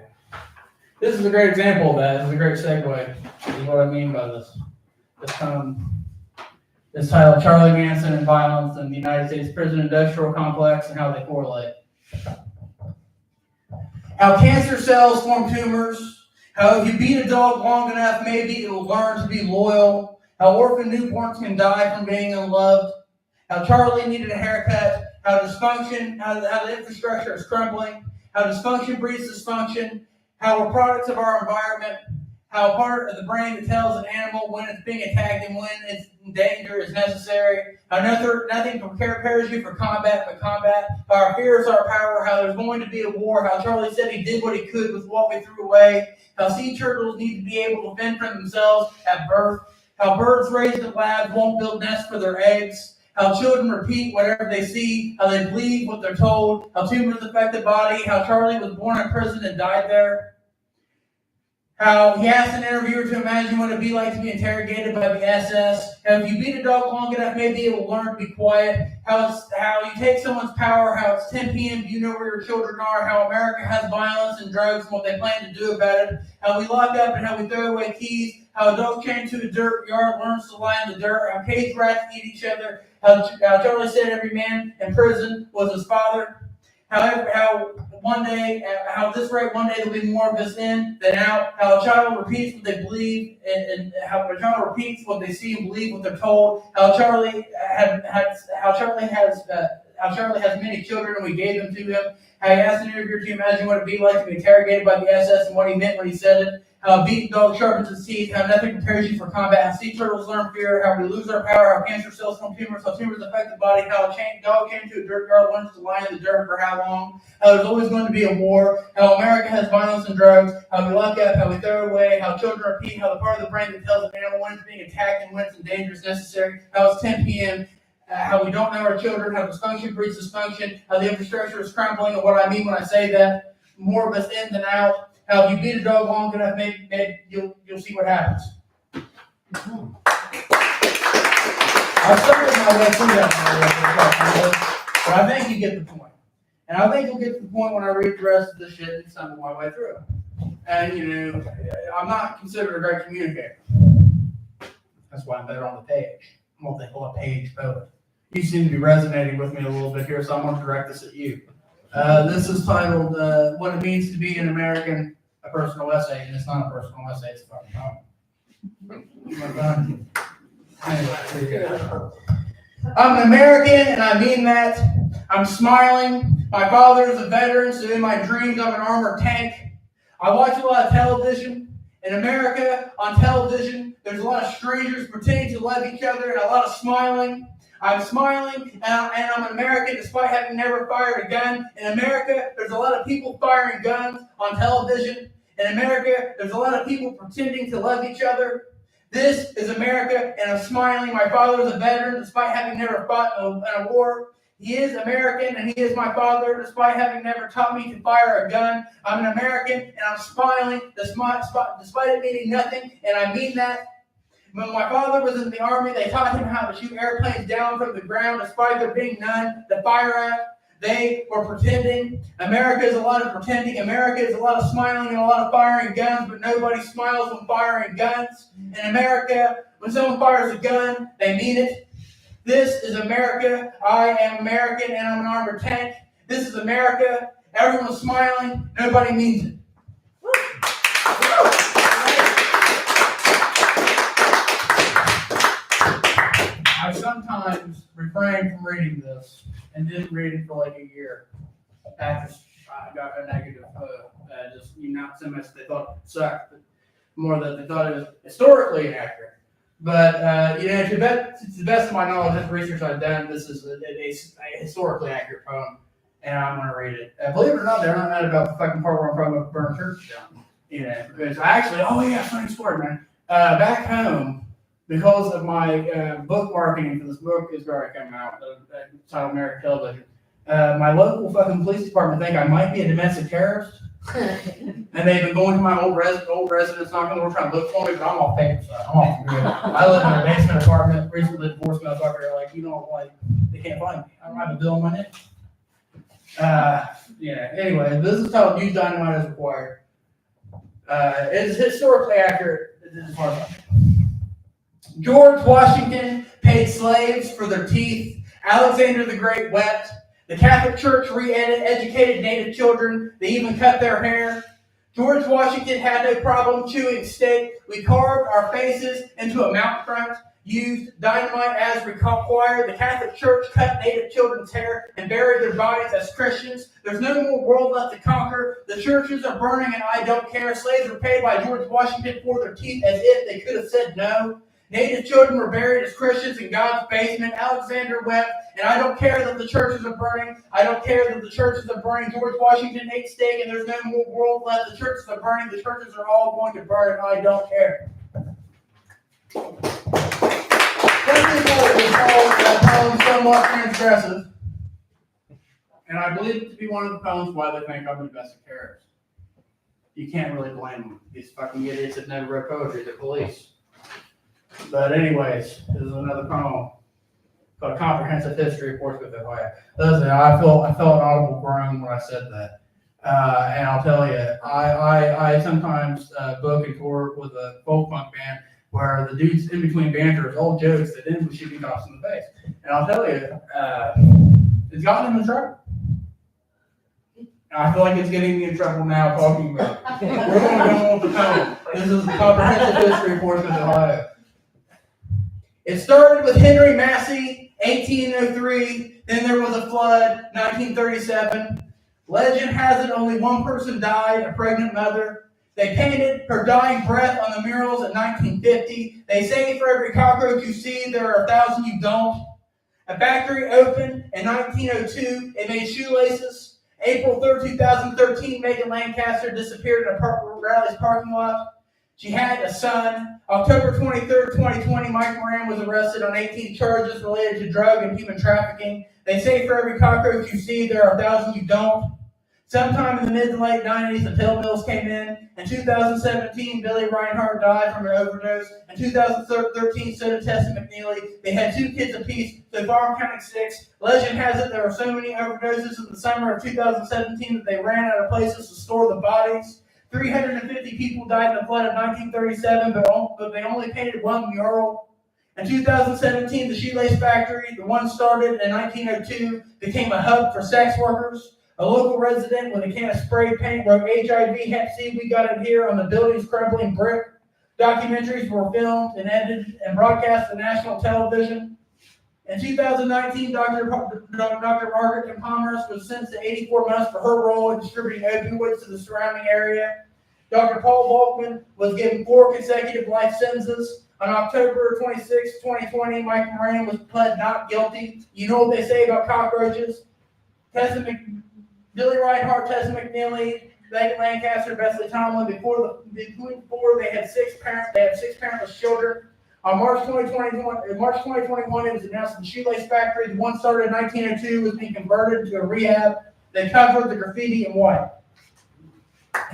This is a great example of that. This is a great segue. This is what I mean by this poem. It's titled Charlie Manson and Violence in the United States Prison Industrial Complex and How They Correlate. How cancer cells form tumors. How if you beat a dog long enough, maybe it will learn to be loyal. How orphan newborns can die from being unloved. How Charlie needed a haircut. How dysfunction, how the infrastructure is crumbling. How dysfunction breeds dysfunction. How we're products of our environment. How a part of the brain that tells an animal when it's being attacked and when it's in danger is necessary. How nothing prepares you for combat but combat. How our fear is our power. How there's going to be a war. How Charlie said he did what he could with what we threw away. How sea turtles need to be able to fend for themselves at birth. How birds raised in labs won't build nests for their eggs. How children repeat whatever they see. How they believe what they're told. How tumors affect the body. How Charlie was born in prison and died there. How he asked an interviewer to imagine what it'd be like to be interrogated by the SS. How if you beat a dog long enough, maybe it will learn to be quiet. How you take someone's power. How it's 10 p.m. You know where your children are. How America has violence and drugs and what they plan to do about it. How we lock up and how we throw away keys. How a dog chained to a dirt yard learns to lie in the dirt. How cage rats eat each other. How Charlie said every man in prison was his father. How this rate one day there'll be more of us in than out. How a child repeats what they believe, and how a child repeats what they see and believe what they're told. How Charlie has many children and we gave them to him. How he asked an interviewer to imagine what it'd be like to be interrogated by the SS and what he meant when he said it. How a beaten dog sharpens his teeth. How nothing prepares you for combat. How sea turtles learn fear. How we lose our power. How cancer cells form tumors. How tumors affect the body. How a dog came to a dirt yard learns to lie in the dirt for how long. How there's always going to be a war. How America has violence and drugs. How we lock up. How we throw away. How children repeat. How the part of the brain that tells an animal when it's being attacked and when it's in danger is necessary. How it's 10 p.m. How we don't know our children. How dysfunction breeds dysfunction. How the infrastructure is crumbling. And what I mean when I say that, more of us in than out. How if you beat a dog long enough, maybe you'll see what happens. I started my way through that, but I think you get the point. And I think you'll get to the point when I read the rest of the shit and stumble my way through it. And, I'm not considered a great communicator. That's why I'm better on the page. I'm what they call a page poet. You seem to be resonating with me a little bit here, so I'm going to direct this at you. This is titled, What It Means to Be an American, a Personal Essay, and it's not a personal essay, it's a fucking poem. I'm an American, and I mean that. I'm smiling. My father is a veteran, so in my dreams, I'm an armored tank. I watch a lot of television. In America, on television, there's a lot of strangers pretending to love each other and a lot of smiling. I'm smiling, and I'm an American despite having never fired a gun. In America, there's a lot of people firing guns on television. In America, there's a lot of people pretending to love each other. This is America, and I'm smiling. My father is a veteran despite having never fought in a war. He is American, and he is my father despite having never taught me to fire a gun. I'm an American, and I'm smiling despite it meaning nothing, and I mean that. When my father was in the Army, they taught him how to shoot airplanes down from the ground despite there being none to fire at. They were pretending. America is a lot of pretending. America is a lot of smiling and a lot of firing guns, but nobody smiles when firing guns. In America, when someone fires a gun, they mean it. This is America. I am American, and I'm an armored tank. This is America. Everyone's smiling. Nobody means it. I sometimes refrained from reading this and didn't read it for like a year. After I got a negative, just not so much they thought it sucked, but more that they thought it was historically inaccurate. But to the best of my knowledge, this research I've done, this is a historically accurate poem, and I'm going to read it. Believe it or not, they're not mad about the fucking part where I'm talking about burn church down. Because I actually, funny story, man. Back home, because of my book marketing for this book is already coming out, titled American Television. My local fucking police department think I might be a domestic terrorist. And they've been going to my old residence, knocking on the door trying to look for me, but I'm off paper, so I'm off good. I live in a basement apartment, recently lived in Portsmouth, they can't find me. I don't have a bill on my neck. Anyway, this is titled Use Dynamite as Required. It is historically accurate. This is hard. George Washington paid slaves for their teeth. Alexander the Great wept. The Catholic Church re-educated native children. They even cut their hair. George Washington had no problem chewing steak. We carved our faces into a mount front, used dynamite as required. The Catholic Church cut native children's hair and buried their bodies as Christians. There's no more world left to conquer. The churches are burning and I don't care. Slaves were paid by George Washington for their teeth as if they could have said no. Native children were buried as Christians in God's basement. Alexander wept, and I don't care that the churches are burning. I don't care that the churches are burning. George Washington ate steak, and there's no more world left. The churches are burning. The churches are all going to burn, and I don't care. That poem somewhat transgressive, and I believe it to be one of the poems why they think I'm a domestic terrorist. You can't really blame them. These fucking idiots that never wrote poetry, the police. But anyways, this is another poem called Comprehensive History of Portsmouth, Ohio. Listen, I felt an audible groan when I said that. And I'll tell you, I sometimes book and tour with a folk punk band where the dudes in between banters, old jokes that end with shooting cops in the face. And I'll tell you, it's gotten them in trouble. I feel like it's getting me in trouble now talking about it. We're going to go on with the poem. This is the Comprehensive History of Portsmouth, Ohio. It started with Henry Massey, 1803. Then there was a flood, 1937. Legend has it only one person died, a pregnant mother. They painted her dying breath on the murals in 1950. They say for every cockroach you see, there are 1,000 you don't. A factory opened in 1902. It made shoelaces. April 3rd, 2013, Megan Lancaster disappeared in a Purple Rally's parking lot. She had a son. October 23rd, 2020, Mike Moran was arrested on 18 charges related to drug and human trafficking. They say for every cockroach you see, there are 1,000 you don't. Sometime in the mid to late 90s, the pill mills came in. In 2017, Billy Reinhardt died from an overdose. In 2013, so did Tessa McNeely. They had 2 kids apiece, so far I'm counting 6. Legend has it there were so many overdoses in the summer of 2017 that they ran out of places to store the bodies. 350 people died in the flood of 1937, but they only painted one mural. In 2017, the shoelace factory, the one started in 1902, became a hub for sex workers. A local resident with a can of spray paint wrote HIV, Hep C, we got it here on the building's crumbling brick. Documentaries were filmed and edited and broadcast on national television. In 2019, Dr. Margaret Commerce was sentenced to 84 months for her role in distributing opioids to the surrounding area. Dr. Paul Volkman was given 4 consecutive life sentences. On October 26, 2020, Mike Moran was pled not guilty. You know what they say about cockroaches? Billy Reinhardt, Tessa McNeely, Megan Lancaster, Besley Tomlin. Before they had 6 parents. They had 6 parentless children. On March 2021, it was announced the shoelace factory, the one started in 1902, was being converted to a rehab. They covered the graffiti in white. How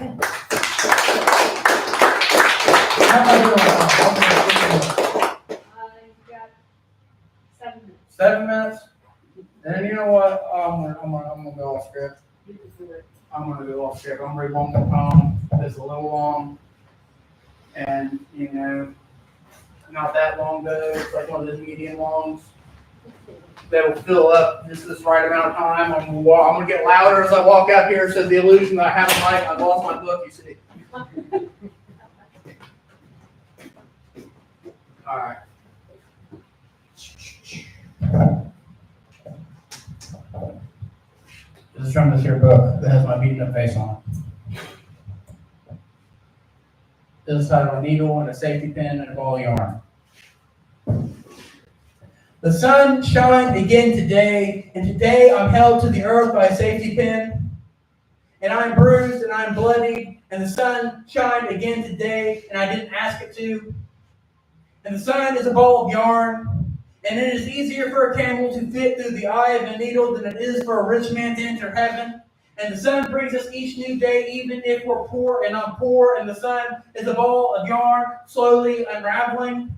am I doing? I've got 7 minutes. 7 minutes? And you know what? I'm gonna go off script. I'm gonna go off script. I'm gonna read one more poem. It's a little long, and you know, not that long though. It's like one of those medium longs that will fill up just this right amount of time. I'm gonna get louder as I walk out here, so the illusion that I have a mic, I've lost my book. You see. All right. This is from this here book that has my beaten up face on it. This is titled A Needle and a Safety Pin and a Ball of Yarn. The sun shined again today, and today I'm held to the earth by a safety pin. And I'm bruised and I'm bloody, and the sun shined again today, and I didn't ask it to. And the sun is a ball of yarn. And it is easier for a camel to fit through the eye of a needle than it is for a rich man to enter heaven. And the sun brings us each new day, even if we're poor, and I'm poor, and the sun is a ball of yarn slowly unraveling.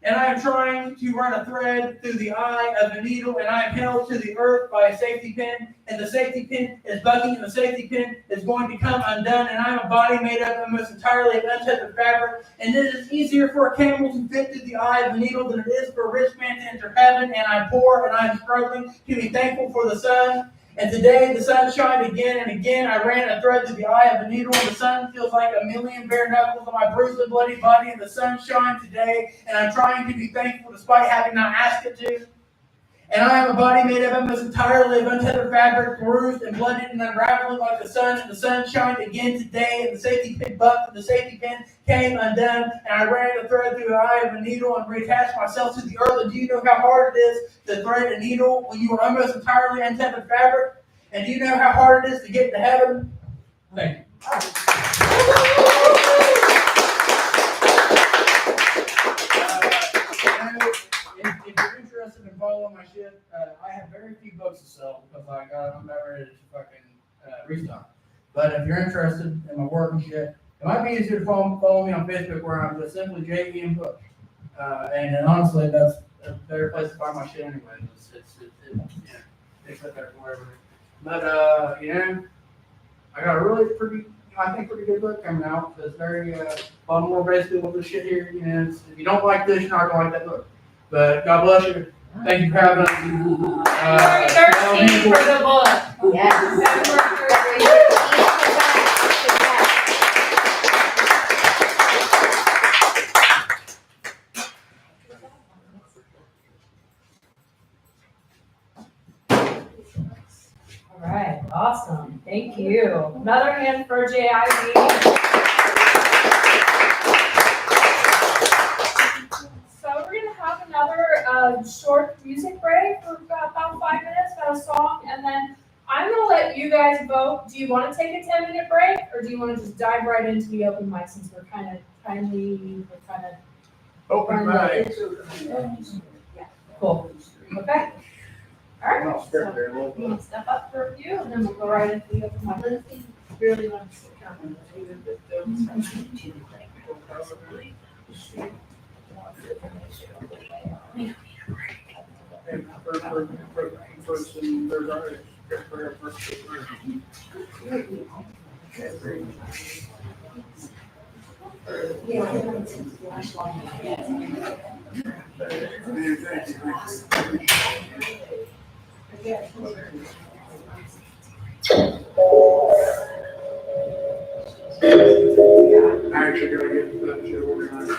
and I am trying to run a thread through the eye of the needle, and I am held to the earth by a safety pin, and the safety pin is bucking, and the safety pin is going to come undone, and I am a body made up almost entirely of untethered fabric, and it is easier for a camel to fit through the eye of the needle than it is for a rich man to enter heaven, and I'm poor, and I am struggling to be thankful for the sun. And today the sun shined again and again. I ran a thread through the eye of the needle, and the sun feels like a million bare knuckles on my bruised and bloody body. And the sun shined today, and I'm trying to be thankful despite having not asked it to. And I am a body made up almost entirely of untethered fabric, bruised and blooded and unraveling like the sun. And the sun shined again today, and the safety pin bucked, and the safety pin came undone. And I ran a thread through the eye of a needle and reattached myself to the earth. And do you know how hard it is to thread a needle when you are almost entirely untethered fabric? And do you know how hard it is to get to heaven? Thank you. If you're interested in following my shit, I have very few books to sell because I'm not ready to fucking restock. But if you're interested in my work and shit, it might be easier to follow me on Facebook where I'm just simply JEM Book. And honestly, that's a better place to find my shit anyway. It's up there wherever. But I got a really pretty good book coming out. It's very Baltimore basically with this shit here. If you don't like this, you're not gonna like that book. But God bless you. Thank you for having us. February 13th for the book. Yes. All right, awesome. Thank you. Another hand for JIV. So we're gonna have another short music break for about 5 minutes, about a song, and then I'm gonna let you guys vote. Do you want to take a 10-minute break, or do you want to just dive right into the open mic since we're kind of Open mic. Cool. Okay. All right. So you want to step up for a few, and then we'll go right into the open mic. Really want to sit down. Actually, gonna get that shit organized.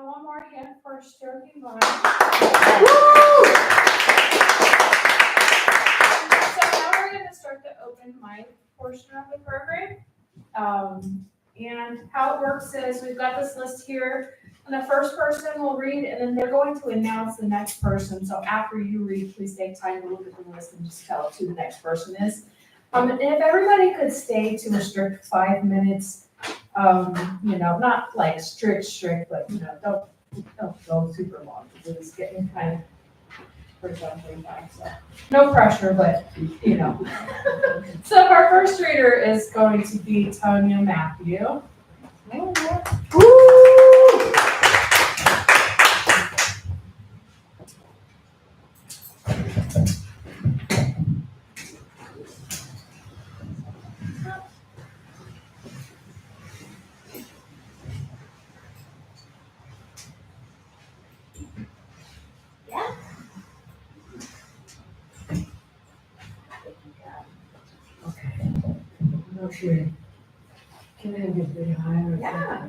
One more hand for stroking line. So now we're going to start the open mic portion of the program. And how it works is we've got this list here, and the first person will read, and then they're going to announce the next person. So after you read, please take time to look at the list and just tell us who the next person is. And if everybody could stay to a strict 5 minutes, not like strict, but don't go super long, because it's getting kind of presumptive time, so no pressure, but So our first reader is going to be Tonya Matthew. Okay. Can I get a bit higher? Yeah.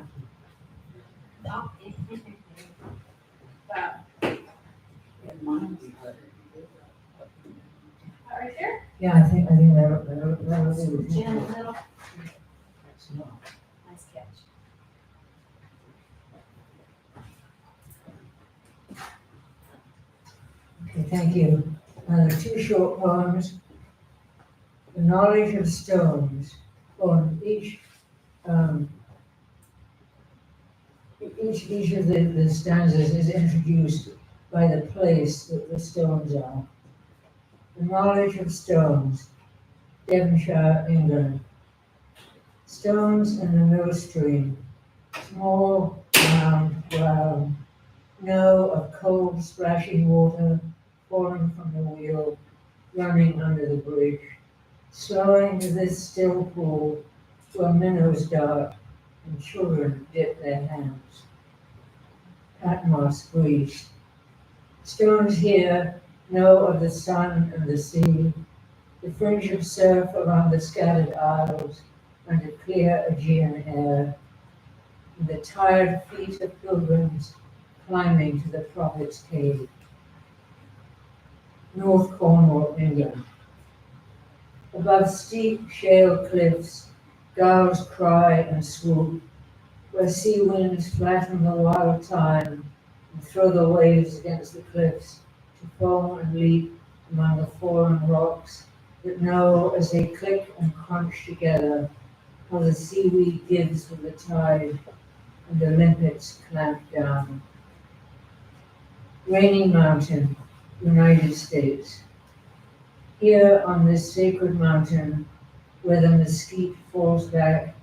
Right here? Yeah, I think that was it. Jan, middle. Nice catch. Okay, thank you. Two short poems. The knowledge of stones. On each of the stanzas is introduced by the place that the stones are. The knowledge of stones, Devonshire, England. Stones in the mill stream, small, round, brown, know of cold splashing water, pouring from the wheel, running under the bridge, slowing to this still pool where minnows dart and children dip their hands. Patmos, Greece. Stones here know of the sun and the sea, the fringe of surf around the scattered isles under clear Aegean air, and the tired feet of pilgrims climbing to the prophet's cave. North Cornwall, England. Above steep shale cliffs, gulls cry and swoop, where sea winds flatten the wild thyme and throw the waves against the cliffs to foam and leap among the fallen rocks that know as they click and crunch together how the seaweed gives with the tide and the limpets clamp down. Raining Mountain, United States. Here on this sacred mountain, where the mesquite falls back,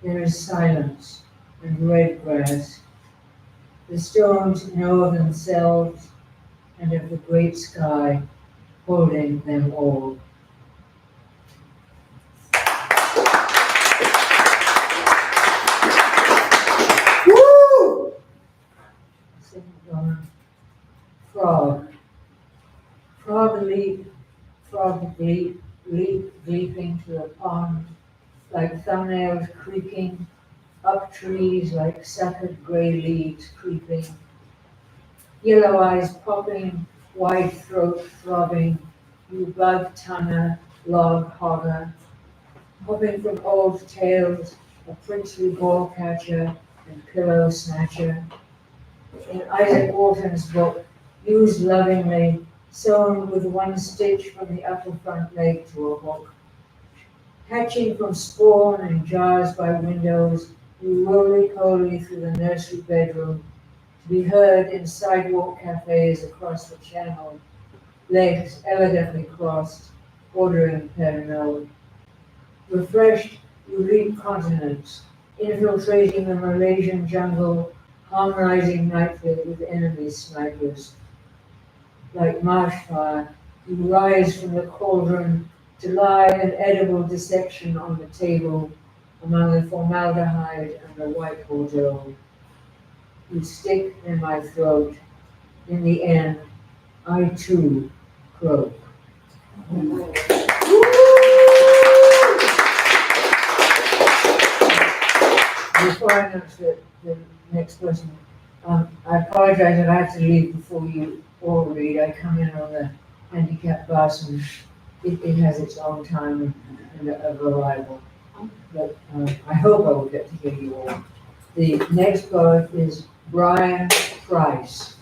there is silence and red grass. The stones know of themselves and of the great sky holding them all. Woo! Second one, frog. Frog leap, leaping to the pond, like thumbnails creaking, up trees like suckered gray leaves creeping, yellow eyes popping, wide throat throbbing, you bug tonguer, log hogger, hopping from old tales, a princely ball catcher and pillow snatcher. In Isaac Walton's book, used lovingly, sewn with one stitch from the upper front leg to a hook. Hatching from spawn in jars by windows, you roly-poly through the nursery bedroom, to be heard in sidewalk cafes across the channel, legs elegantly crossed, ordering Pernod. Refreshed, you leap continents, infiltrating the Malaysian jungle, harmonizing nightly with enemy snipers. Like marsh fire, you rise from the cauldron to lie an edible dissection on the table among the formaldehyde and the white Bordeaux. You stick in my throat. In the end, I too croak. Before I announce the next person, I apologize if I have to leave before you all read. I come in on the handicap bus and it has its own time of arrival. But I hope I will get to hear you all. The next poet is Brian Price.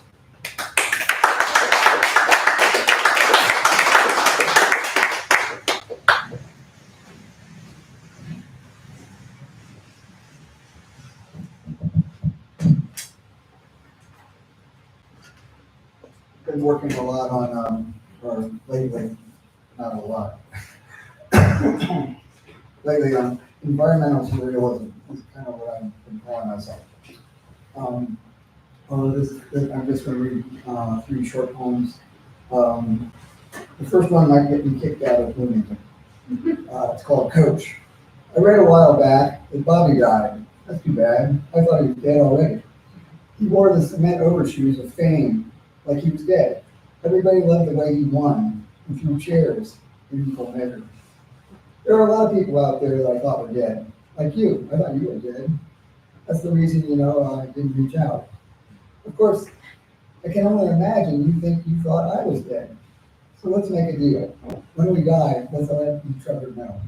Been working a lot on, or lately, not a lot. Lately on environmental surrealism is kind of what I've been calling myself. I'm just going to read 3 short poems. The first one might get me kicked out of Bloomington. It's called Coach. I read a while back that Bobby died. That's too bad. I thought he was dead already. He wore the cement overshoes of fame like he was dead. Everybody loved the way he won and threw chairs in equal measure. There are a lot of people out there that I thought were dead. Like you, I thought you were dead. That's the reason, I didn't reach out. Of course, I can only imagine you thought I was dead. So let's make a deal. When we die, let's let each other know.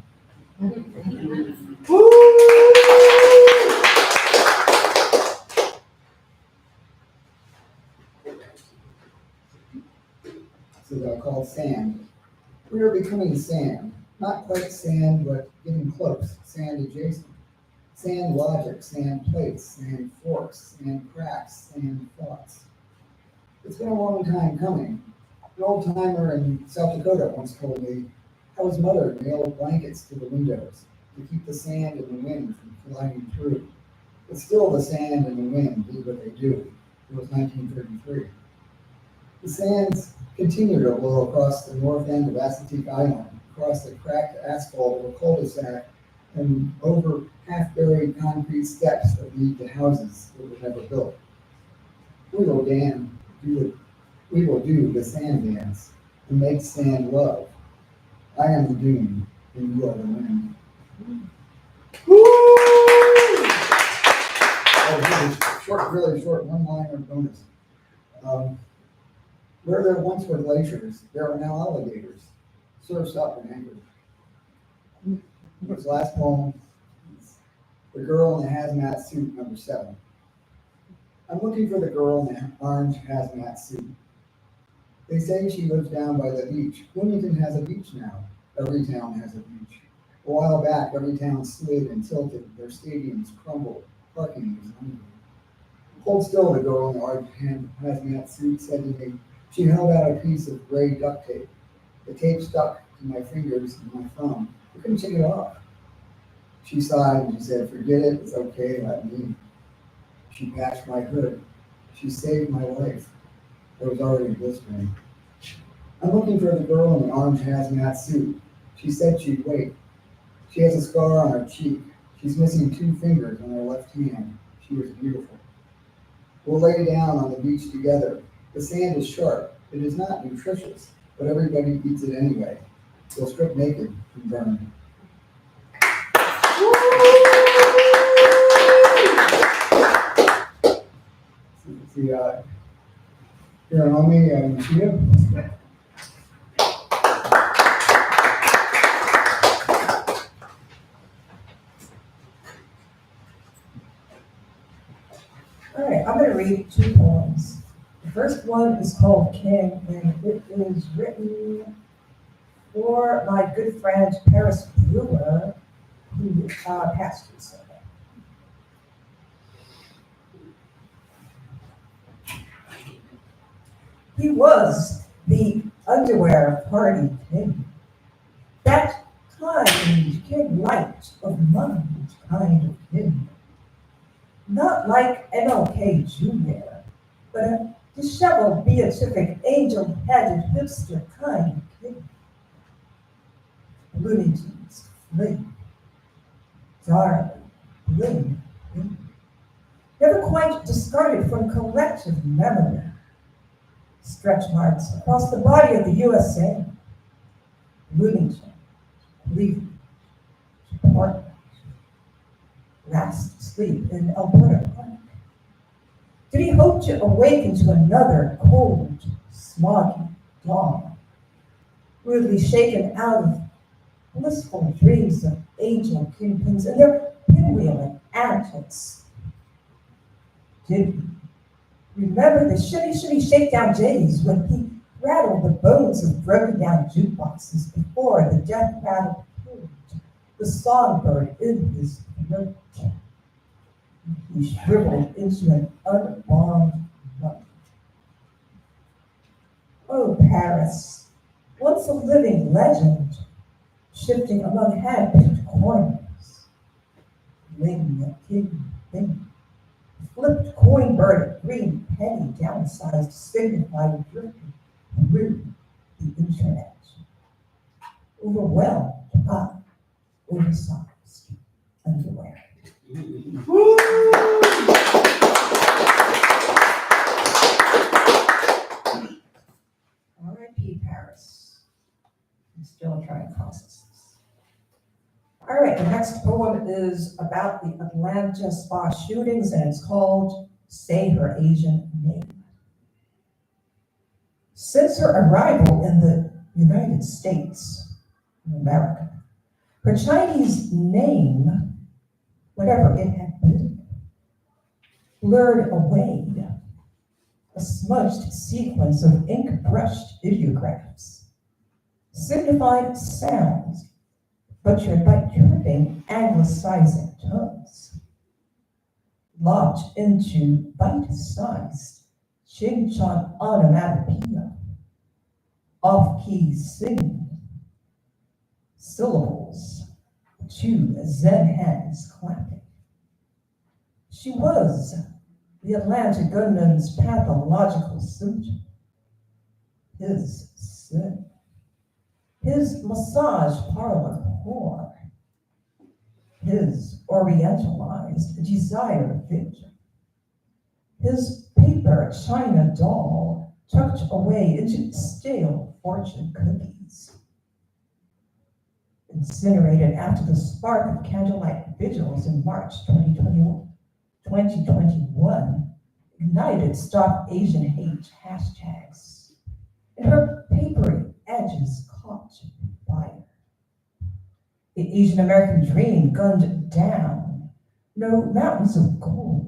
So they're called sand. We are becoming sand. Not quite sand, but getting close. Sand adjacent. Sand logic, sand plates, sand forks, sand cracks, sand thoughts. It's been a long time coming. An old timer in South Dakota once told me how his mother nailed blankets to the windows to keep the sand and the wind from flying through. But still the sand and the wind did what they do. It was 1933. The sands continue to blow across the north end of Assateague Island, across the cracked asphalt of a cul-de-sac, and over half-buried concrete steps that lead to houses that were never built. We will do the sand dance and make sand love. I am the dune, and you are the wind. Woo! Oh, really short one-liner bonus. Where there once were glaciers, there are now alligators. Surf's up and anchored. This last poem, The Girl in the Hazmat Suit, number 7. I'm looking for the girl in the orange hazmat suit. They say she lives down by the beach. Bloomington has a beach now. Every town has a beach. A while back, every town slid and tilted. Their stadiums crumbled. Parking was unreal. Hold still, the girl in the orange hazmat suit said to me. She held out a piece of gray duct tape. The tape stuck to my fingers and my thumb. I couldn't take it off. She sighed and she said, forget it, it's okay, let me. She patched my hood. She saved my life. I was already blistering. I'm looking for the girl in the orange hazmat suit. She said she'd wait. She has a scar on her cheek. She's missing 2 fingers on her left hand. She was beautiful. We'll lay down on the beach together. The sand is sharp. It is not nutritious, but everybody eats it anyway. We'll strip naked and burn. See, here on me, you see him? All right, I'm going to read 2 poems. The first one is called King, and it is written for my good friend Paris Brewer, who passed recently. He was the underwear party king, that kind king light of mind kind of king. Not like MLK Jr., but a disheveled, beatific, angel-headed hipster kind of king. Bloomington's fling, darling, bling, bling. Never quite discarded from collective memory. Stretch marks across the body of the USA. Bloomington, Cleveland, Portland. Last sleep in Alberta Park. Did he hope to awaken to another cold, smoggy dawn? Rudely shaken out of blissful dreams of angel kingpins and their pinwheeling antics. Did he remember the shitty shakedown days when he rattled the bones of broken down jukeboxes before the death rattle killed the songbird in his throat? He shriveled into an unbombed lump. Oh, Paris, once a living legend, shifting among hand-picked corners. Ling, king, ling. Flipped coin bird, green penny, downsized, signified, drifting through the internet. Overwhelmed by oversized underwear. R.I.P. Paris. I'm still trying to process this. All right, the next poem is about the Atlanta spa shootings, and it's called Say Her Asian Name. Since her arrival in the United States of America, her Chinese name, whatever it had been, blurred away, a smudged sequence of ink-brushed ideographs, signified sounds butchered by dripping anglicizing tones, locked into bite-sized ching-chong onomatopoeia, off-key singing, syllables to Zen hands clapping. She was the Atlanta gunman's pathological symptom, his sin, his massage parlor whore, his orientalized desire victim, his paper china doll tucked away into stale fortune cookies, incinerated after the spark of candlelight vigils in March 2021 ignited Stop Asian Hate hashtags, and her papery edges caught fire. The Asian American dream gunned down, no mountains of gold.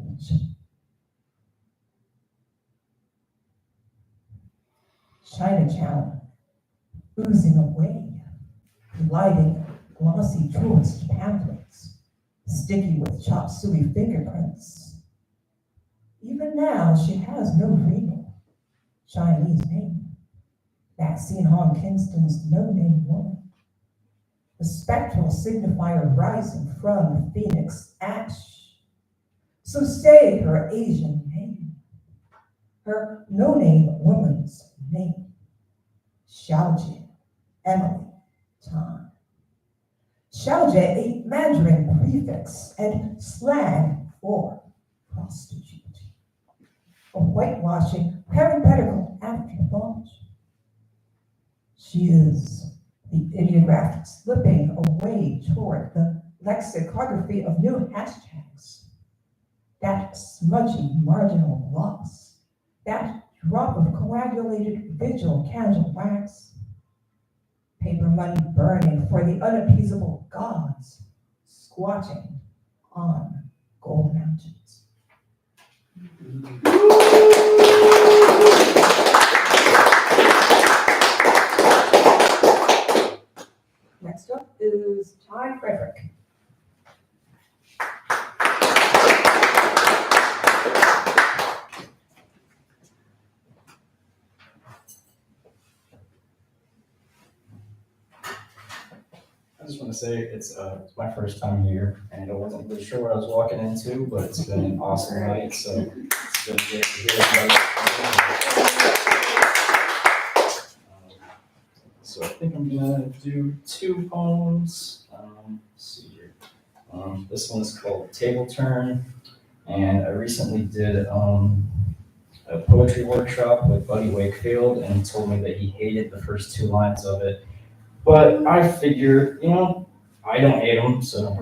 Chinatown oozing away, gliding glossy tourist pamphlets, sticky with chop suey fingerprints. Even now, she has no real Chinese name. Maxine Hong Kingston's no-name woman. The spectral signifier rising from the phoenix ash. So say her Asian name, her no-name woman's name. Xiaojie Emily Tan. Xiaojie, a Mandarin prefix and slang for prostitute. A whitewashing parenthetical afterthought. She is the ideograph slipping away toward the lexicography of new hashtags. That smudgy marginal loss, that drop of coagulated vigil candle wax, paper money burning for the unappeasable gods, squatting on gold mountains. Next up is Ty Frederick. I just want to say it's my first time here, and I wasn't really sure what I was walking into, but it's been an awesome night, so it's been great to hear everybody. So I think I'm gonna do 2 poems. Let's see here. This one's called Table Turn, and I recently did a poetry workshop with Buddy Wakefield, and he told me that he hated the first 2 lines of it. But I figure, I don't hate them, so.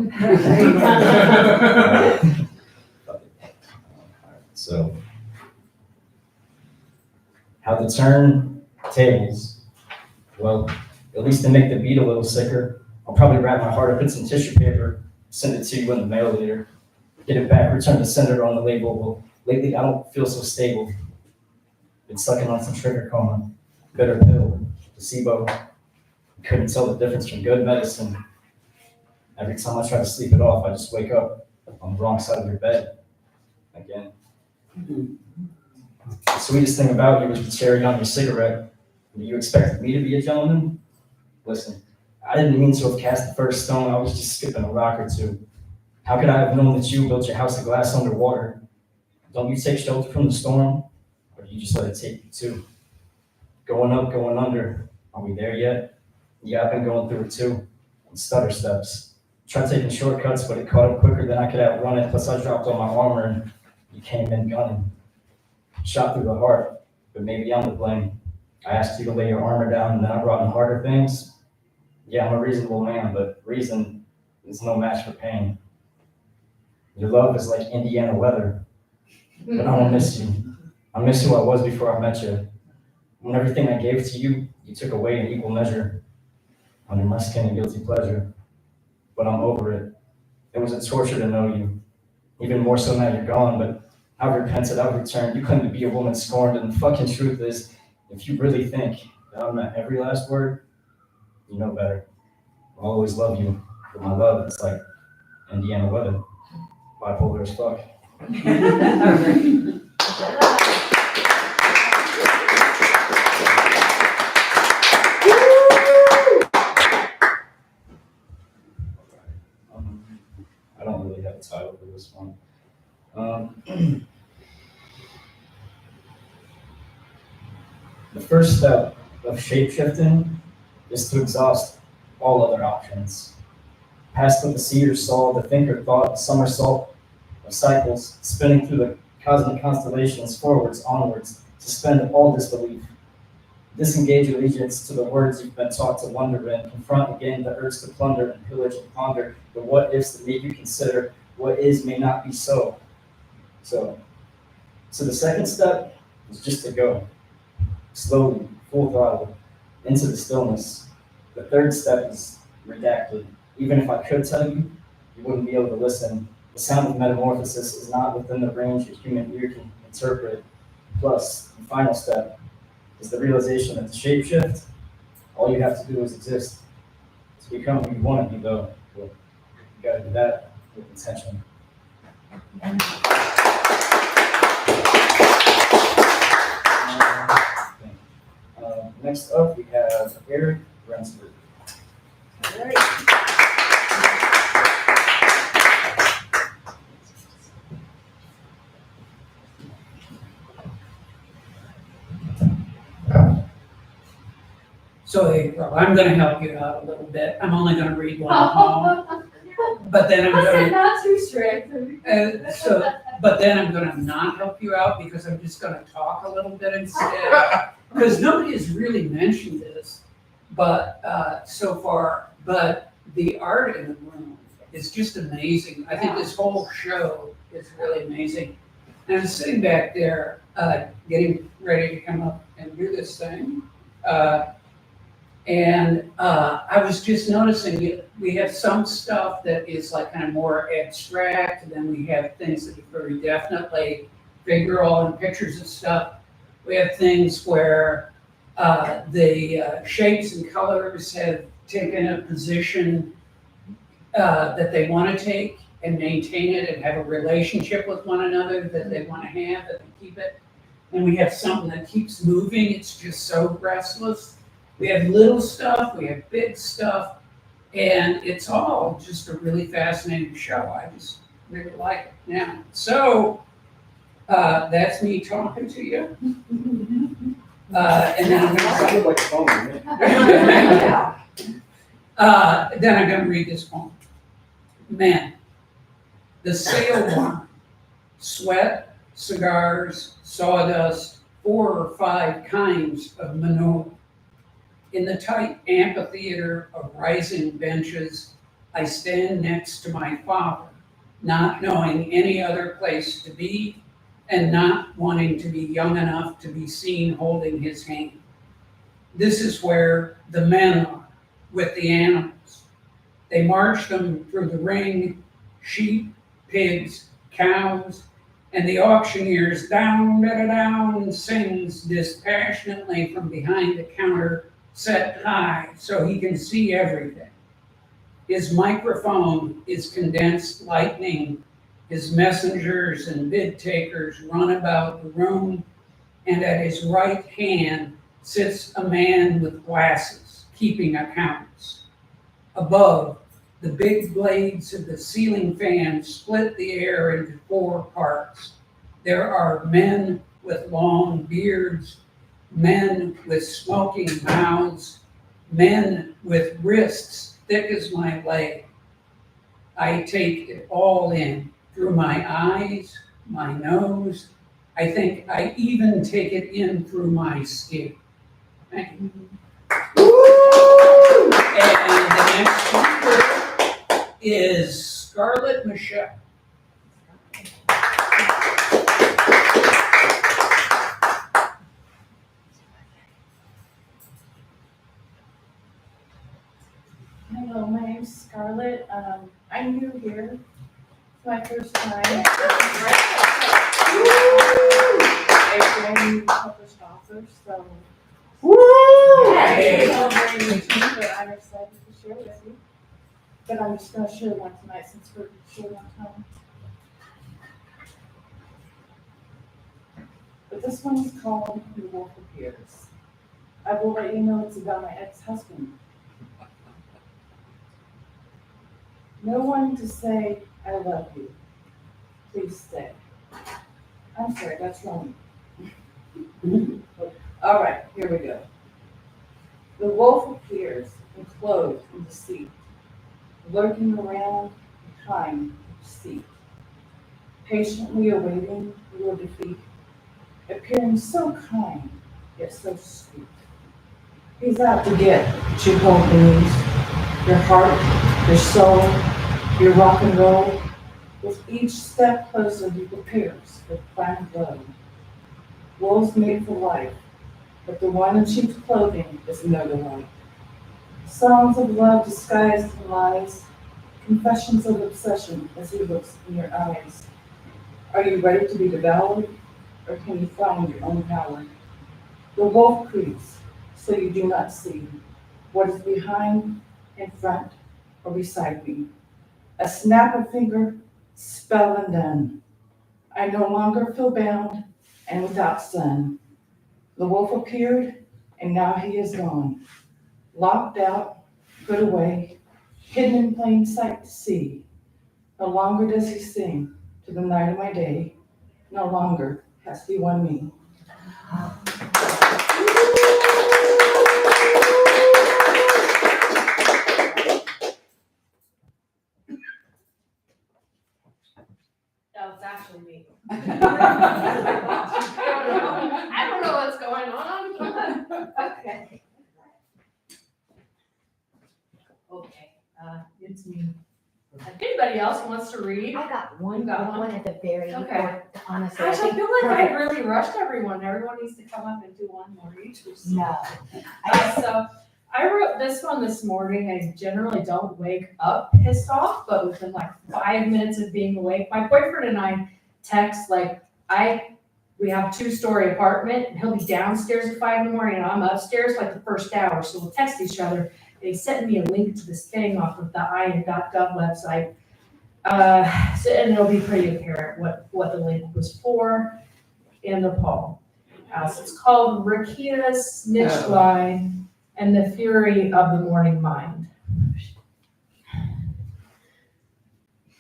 So, how to turn tables. Well, at least to make the beat a little sicker, I'll probably wrap my heart up in some tissue paper, send it to you in the mail later, get it back, return to sender on the label. Well, lately I don't feel so stable. Been sucking on some trigger coma, bitter pill, placebo. Couldn't tell the difference from good medicine. Every time I try to sleep it off, I just wake up on the wrong side of your bed again. The sweetest thing about you was the cherry on your cigarette. You expected me to be a gentleman? Listen, I didn't mean to have cast the first stone. I was just skipping a rock or two. How could I have known that you built your house of glass underwater? Don't you take shelter from the storm? Or do you just let it take you too? Going up, going under. Are we there yet? Yeah, I've been going through it too. On stutter steps. Tried taking shortcuts, but it caught up quicker than I could outrun it. Plus I dropped all my armor and you came in gunning. Shot through the heart, but maybe I'm to blame. I asked you to lay your armor down and then I brought in harder things. Yeah, I'm a reasonable man, but reason is no match for pain. Your love is like Indiana weather, but I don't miss you. I miss who I was before I met you. When everything I gave to you, you took away in equal measure. Under my skin, a guilty pleasure. But I'm over it. It was a torture to know you. Even more so now you're gone, but I've repented, I've returned. You claim to be a woman scorned, and the fucking truth is, if you really think that I meant every last word, you know better. I'll always love you, but my love is like Indiana weather. Bipolar as fuck. I don't really have a title for this one. The first step of shape-shifting is to exhaust all other options. Past what the seer saw, the thinker thought, a somersault of cycles, spinning through the cosmic constellations, forwards, onwards, suspend all disbelief. Disengage allegiance to the words you've been taught to wonder in, confront again the urge to plunder and pillage and ponder the what-ifs that make you consider what is may not be so. So the second step is just to go, slowly, full throttle, into the stillness. The third step is redacted. Even if I could tell you, you wouldn't be able to listen. The sound of metamorphosis is not within the range a human ear can interpret. Plus, the final step is the realization that to shapeshift, all you have to do is exist. To become who you want to be, though, well, you gotta do that with intention. Next up, we have Eric Brensford. So April, I'm gonna help you out a little bit. I'm only gonna read one poem, but then I'm I said gonna, not too strict. but then I'm gonna not help you out because I'm just gonna talk a little bit instead. Because nobody has really mentioned this, but, so far, but the art in the room is just amazing. I think this whole show is really amazing. And I'm sitting back there, getting ready to come up and do this thing. I was just noticing we have some stuff that is like kind of more abstract, and then we have things that are very definitely figural and pictures of stuff. We have things where the shapes and colors have taken a position that they want to take and maintain it and have a relationship with one another that they want to have and keep it. And we have something that keeps moving. It's just so restless. We have little stuff, we have big stuff, and it's all just a really fascinating show. I just really like it now. So that's me talking to you. And then I'm going to read this poem. Men, the sail barn, sweat, cigars, sawdust, 4 or 5 kinds of manure. In the tight amphitheater of rising benches, I stand next to my father, not knowing any other place to be and not wanting to be young enough to be seen holding his hand. This is where the men are, with the animals. They march them through the ring, sheep, pigs, cows, and the auctioneer's down, down sings dispassionately from behind the counter, set high so he can see everything. His microphone is condensed lightning. His messengers and bid takers run about the room, and at his right hand sits a man with glasses, keeping accounts. Above, the big blades of the ceiling fan split the air into 4 parts. There are men with long beards, men with smoking mouths, men with wrists thick as my leg. I take it all in through my eyes, my nose. I think I even take it in through my skin. Thank you. And the next speaker is Scarlett Michelle. Hello, my name's Scarlett. I'm new here. It's my first time. I'm a new published author, so. Hey. I'm excited to share with you. But I'm just gonna share one tonight since we're short on time. But this one is called The Wolf Appears. I will let you know it's about my ex-husband. No one to say, I love you. Please stay. I'm sorry, that's wrong. All right, here we go. The wolf appears enclosed in deceit, lurking around behind each seat, patiently awaiting your defeat, appearing so kind, yet so sweet. He's out to get what you hold beneath, your heart, your soul, your rock and roll. With each step closer, he prepares for planet blow. Wolves made for life, but the one in sheep's clothing is no delight. Songs of love disguised in lies, confessions of obsession as he looks in your eyes. Are you ready to be devoured, or can you find your own power? The wolf creeps, so you do not see what is behind, in front, or beside me. A snap of finger, spell and done. I no longer feel bound and without sun. The wolf appeared, and now he is gone. Locked out, put away, hidden in plain sight to see. No longer does he sing to the night of my day. No longer has he won me. That was actually me. I don't know what's going on. Okay. Okay, it's me. If anybody else wants to read? I got one, You got one? at the very, Okay. honestly. Gosh, I think feel like I perfect. really rushed everyone. Everyone needs to come up and do one more each. No. So I wrote this one this morning. I generally don't wake up pissed off, but within like 5 minutes of being awake, my boyfriend and I text like we have a 2-story apartment, and he'll be downstairs at 5 in the morning, and I'm upstairs like the first hour. So we'll text each other. And he sent me a link to this thing off of the IN.gov website. And it'll be pretty apparent what the link was for in the poem. So it's called Rakita's Snitch Line and the Fury of the Morning Mind.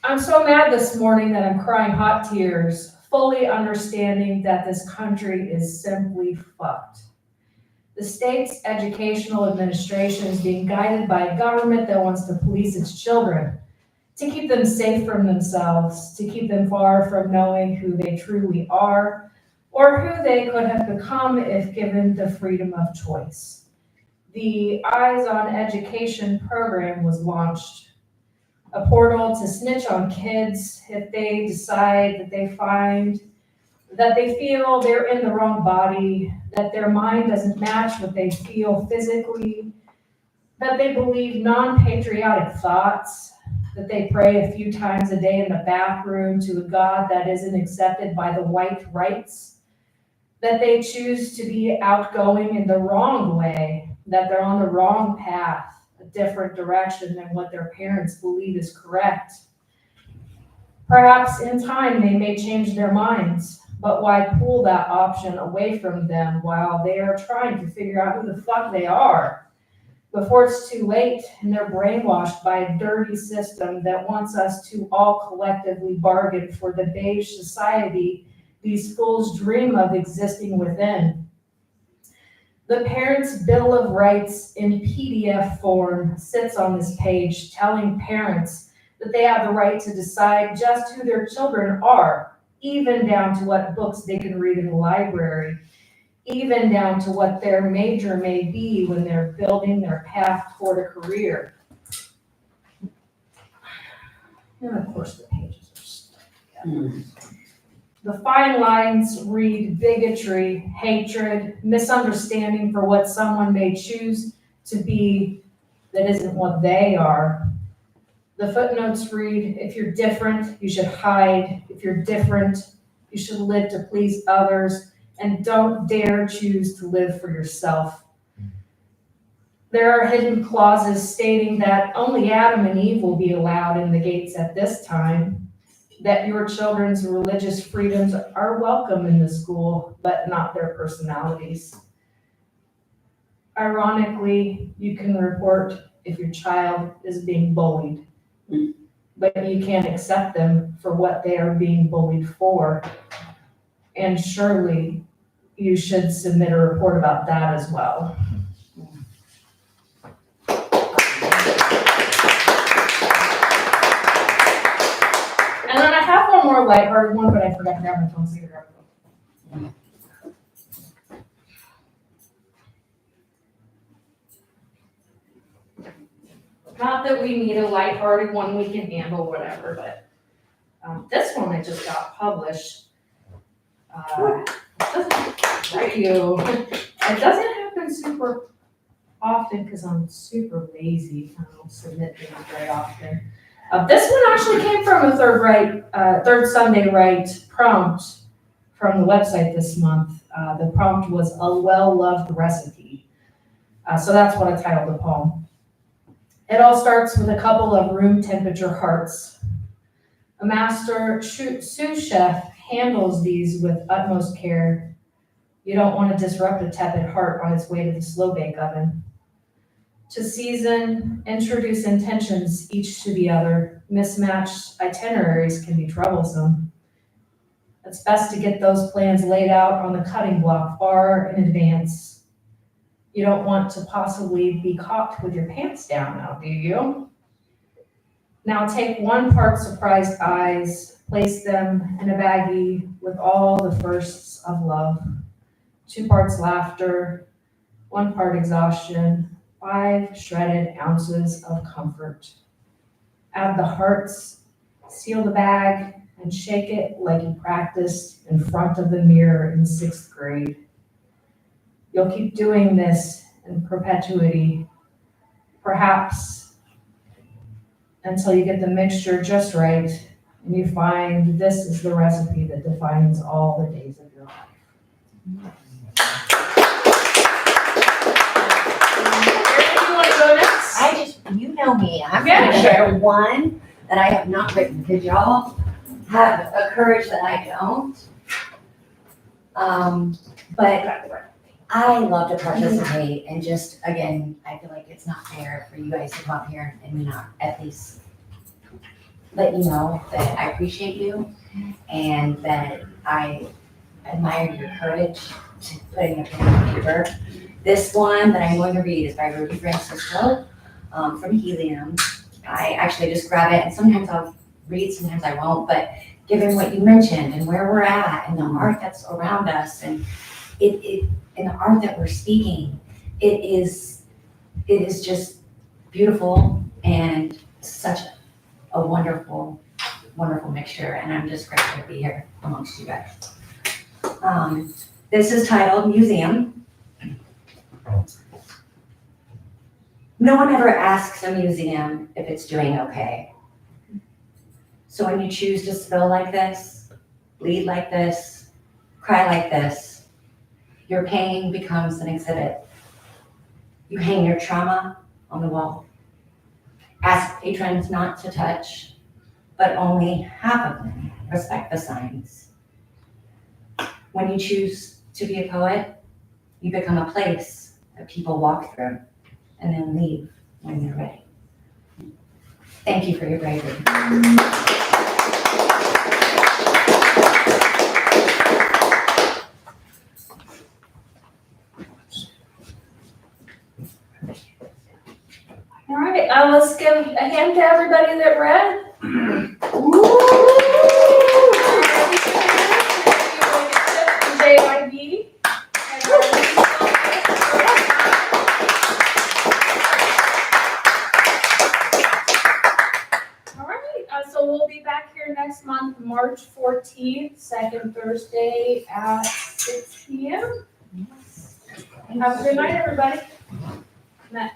I'm so mad this morning that I'm crying hot tears, fully understanding that this country is simply fucked. The state's educational administration is being guided by a government that wants to police its children, to keep them safe from themselves, to keep them far from knowing who they truly are, or who they could have become if given the freedom of choice. The Eyes on Education program was launched, a portal to snitch on kids if they decide that they feel they're in the wrong body, that their mind doesn't match what they feel physically, that they believe non-patriotic thoughts, that they pray a few times a day in the bathroom to a God that isn't accepted by the white rights, that they choose to be outgoing in the wrong way, that they're on the wrong path, a different direction than what their parents believe is correct. Perhaps in time they may change their minds, but why pull that option away from them while they are trying to figure out who the fuck they are before it's too late and they're brainwashed by a dirty system that wants us to all collectively bargain for the beige society these fools dream of existing within. The Parents' Bill of Rights in PDF form sits on this page telling parents that they have the right to decide just who their children are, even down to what books they can read in the library, even down to what their major may be when they're building their path toward a career. And of course the pages are stuck together. The fine lines read bigotry, hatred, misunderstanding for what someone may choose to be that isn't what they are. The footnotes read, if you're different, you should hide. If you're different, you should live to please others, and don't dare choose to live for yourself. There are hidden clauses stating that only Adam and Eve will be allowed in the gates at this time, that your children's religious freedoms are welcome in the school, but not their personalities. Ironically, you can report if your child is being bullied, but you can't accept them for what they are being bullied for. And surely you should submit a report about that as well. lighthearted one, but I forgot to grab my phone, so I grab my phone. Not that we need a lighthearted one, we can handle whatever, but this one I just got published. Thank you. It doesn't happen super often because I'm super lazy. I don't submit things very often. This one actually came from a third Sunday right prompt from the website this month. The prompt was a well-loved recipe. So that's what I titled the poem. It all starts with a couple of room temperature hearts. A master sous chef handles these with utmost care. You don't want to disrupt a tepid heart on its way to the slow bake oven. To season, introduce intentions each to the other. Mismatched itineraries can be troublesome. It's best to get those plans laid out on the cutting block far in advance. You don't want to possibly be caught with your pants down now, do you? Now take 1 part surprised eyes, place them in a baggie with all the firsts of love. 2 parts laughter, 1 part exhaustion, 5 shredded ounces of comfort. Add the hearts, seal the bag, and shake it like you practiced in front of the mirror in 6th grade. You'll keep doing this in perpetuity, perhaps until you get the mixture just right and you find this is the recipe that defines all the days of your life. You know me, I'm gonna share one that I have not written, because y'all have a courage that I don't. But I love to participate, and just, again, I feel like it's not fair for you guys to come up here and me not at least let you know that I appreciate you and that I admire your courage to putting your pen on paper. This one that I'm going to read is by Ruby Francisco. From Helium. I actually just grab it, and sometimes I'll read, sometimes I won't, but given what you mentioned and where we're at and the art that's around us and and the art that we're speaking, it is just beautiful and such a wonderful, wonderful mixture, and I'm just grateful to be here amongst you guys. This is titled Museum. No one ever asks a museum if it's doing okay. So when you choose to spill like this, bleed like this, cry like this, your pain becomes an exhibit. You hang your trauma on the wall. Ask patrons not to touch, but only half of them respect the signs. When you choose to be a poet, you become a place that people walk through and then leave when they're ready. Thank you for your bravery. All right, let's give a hand to everybody that read. JYD. So we'll be back here next month, March 14th, 2nd Thursday at 6 p.m. Have a good night, everybody. Matt.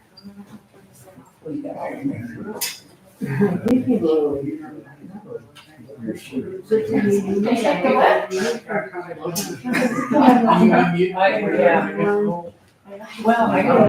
Well, I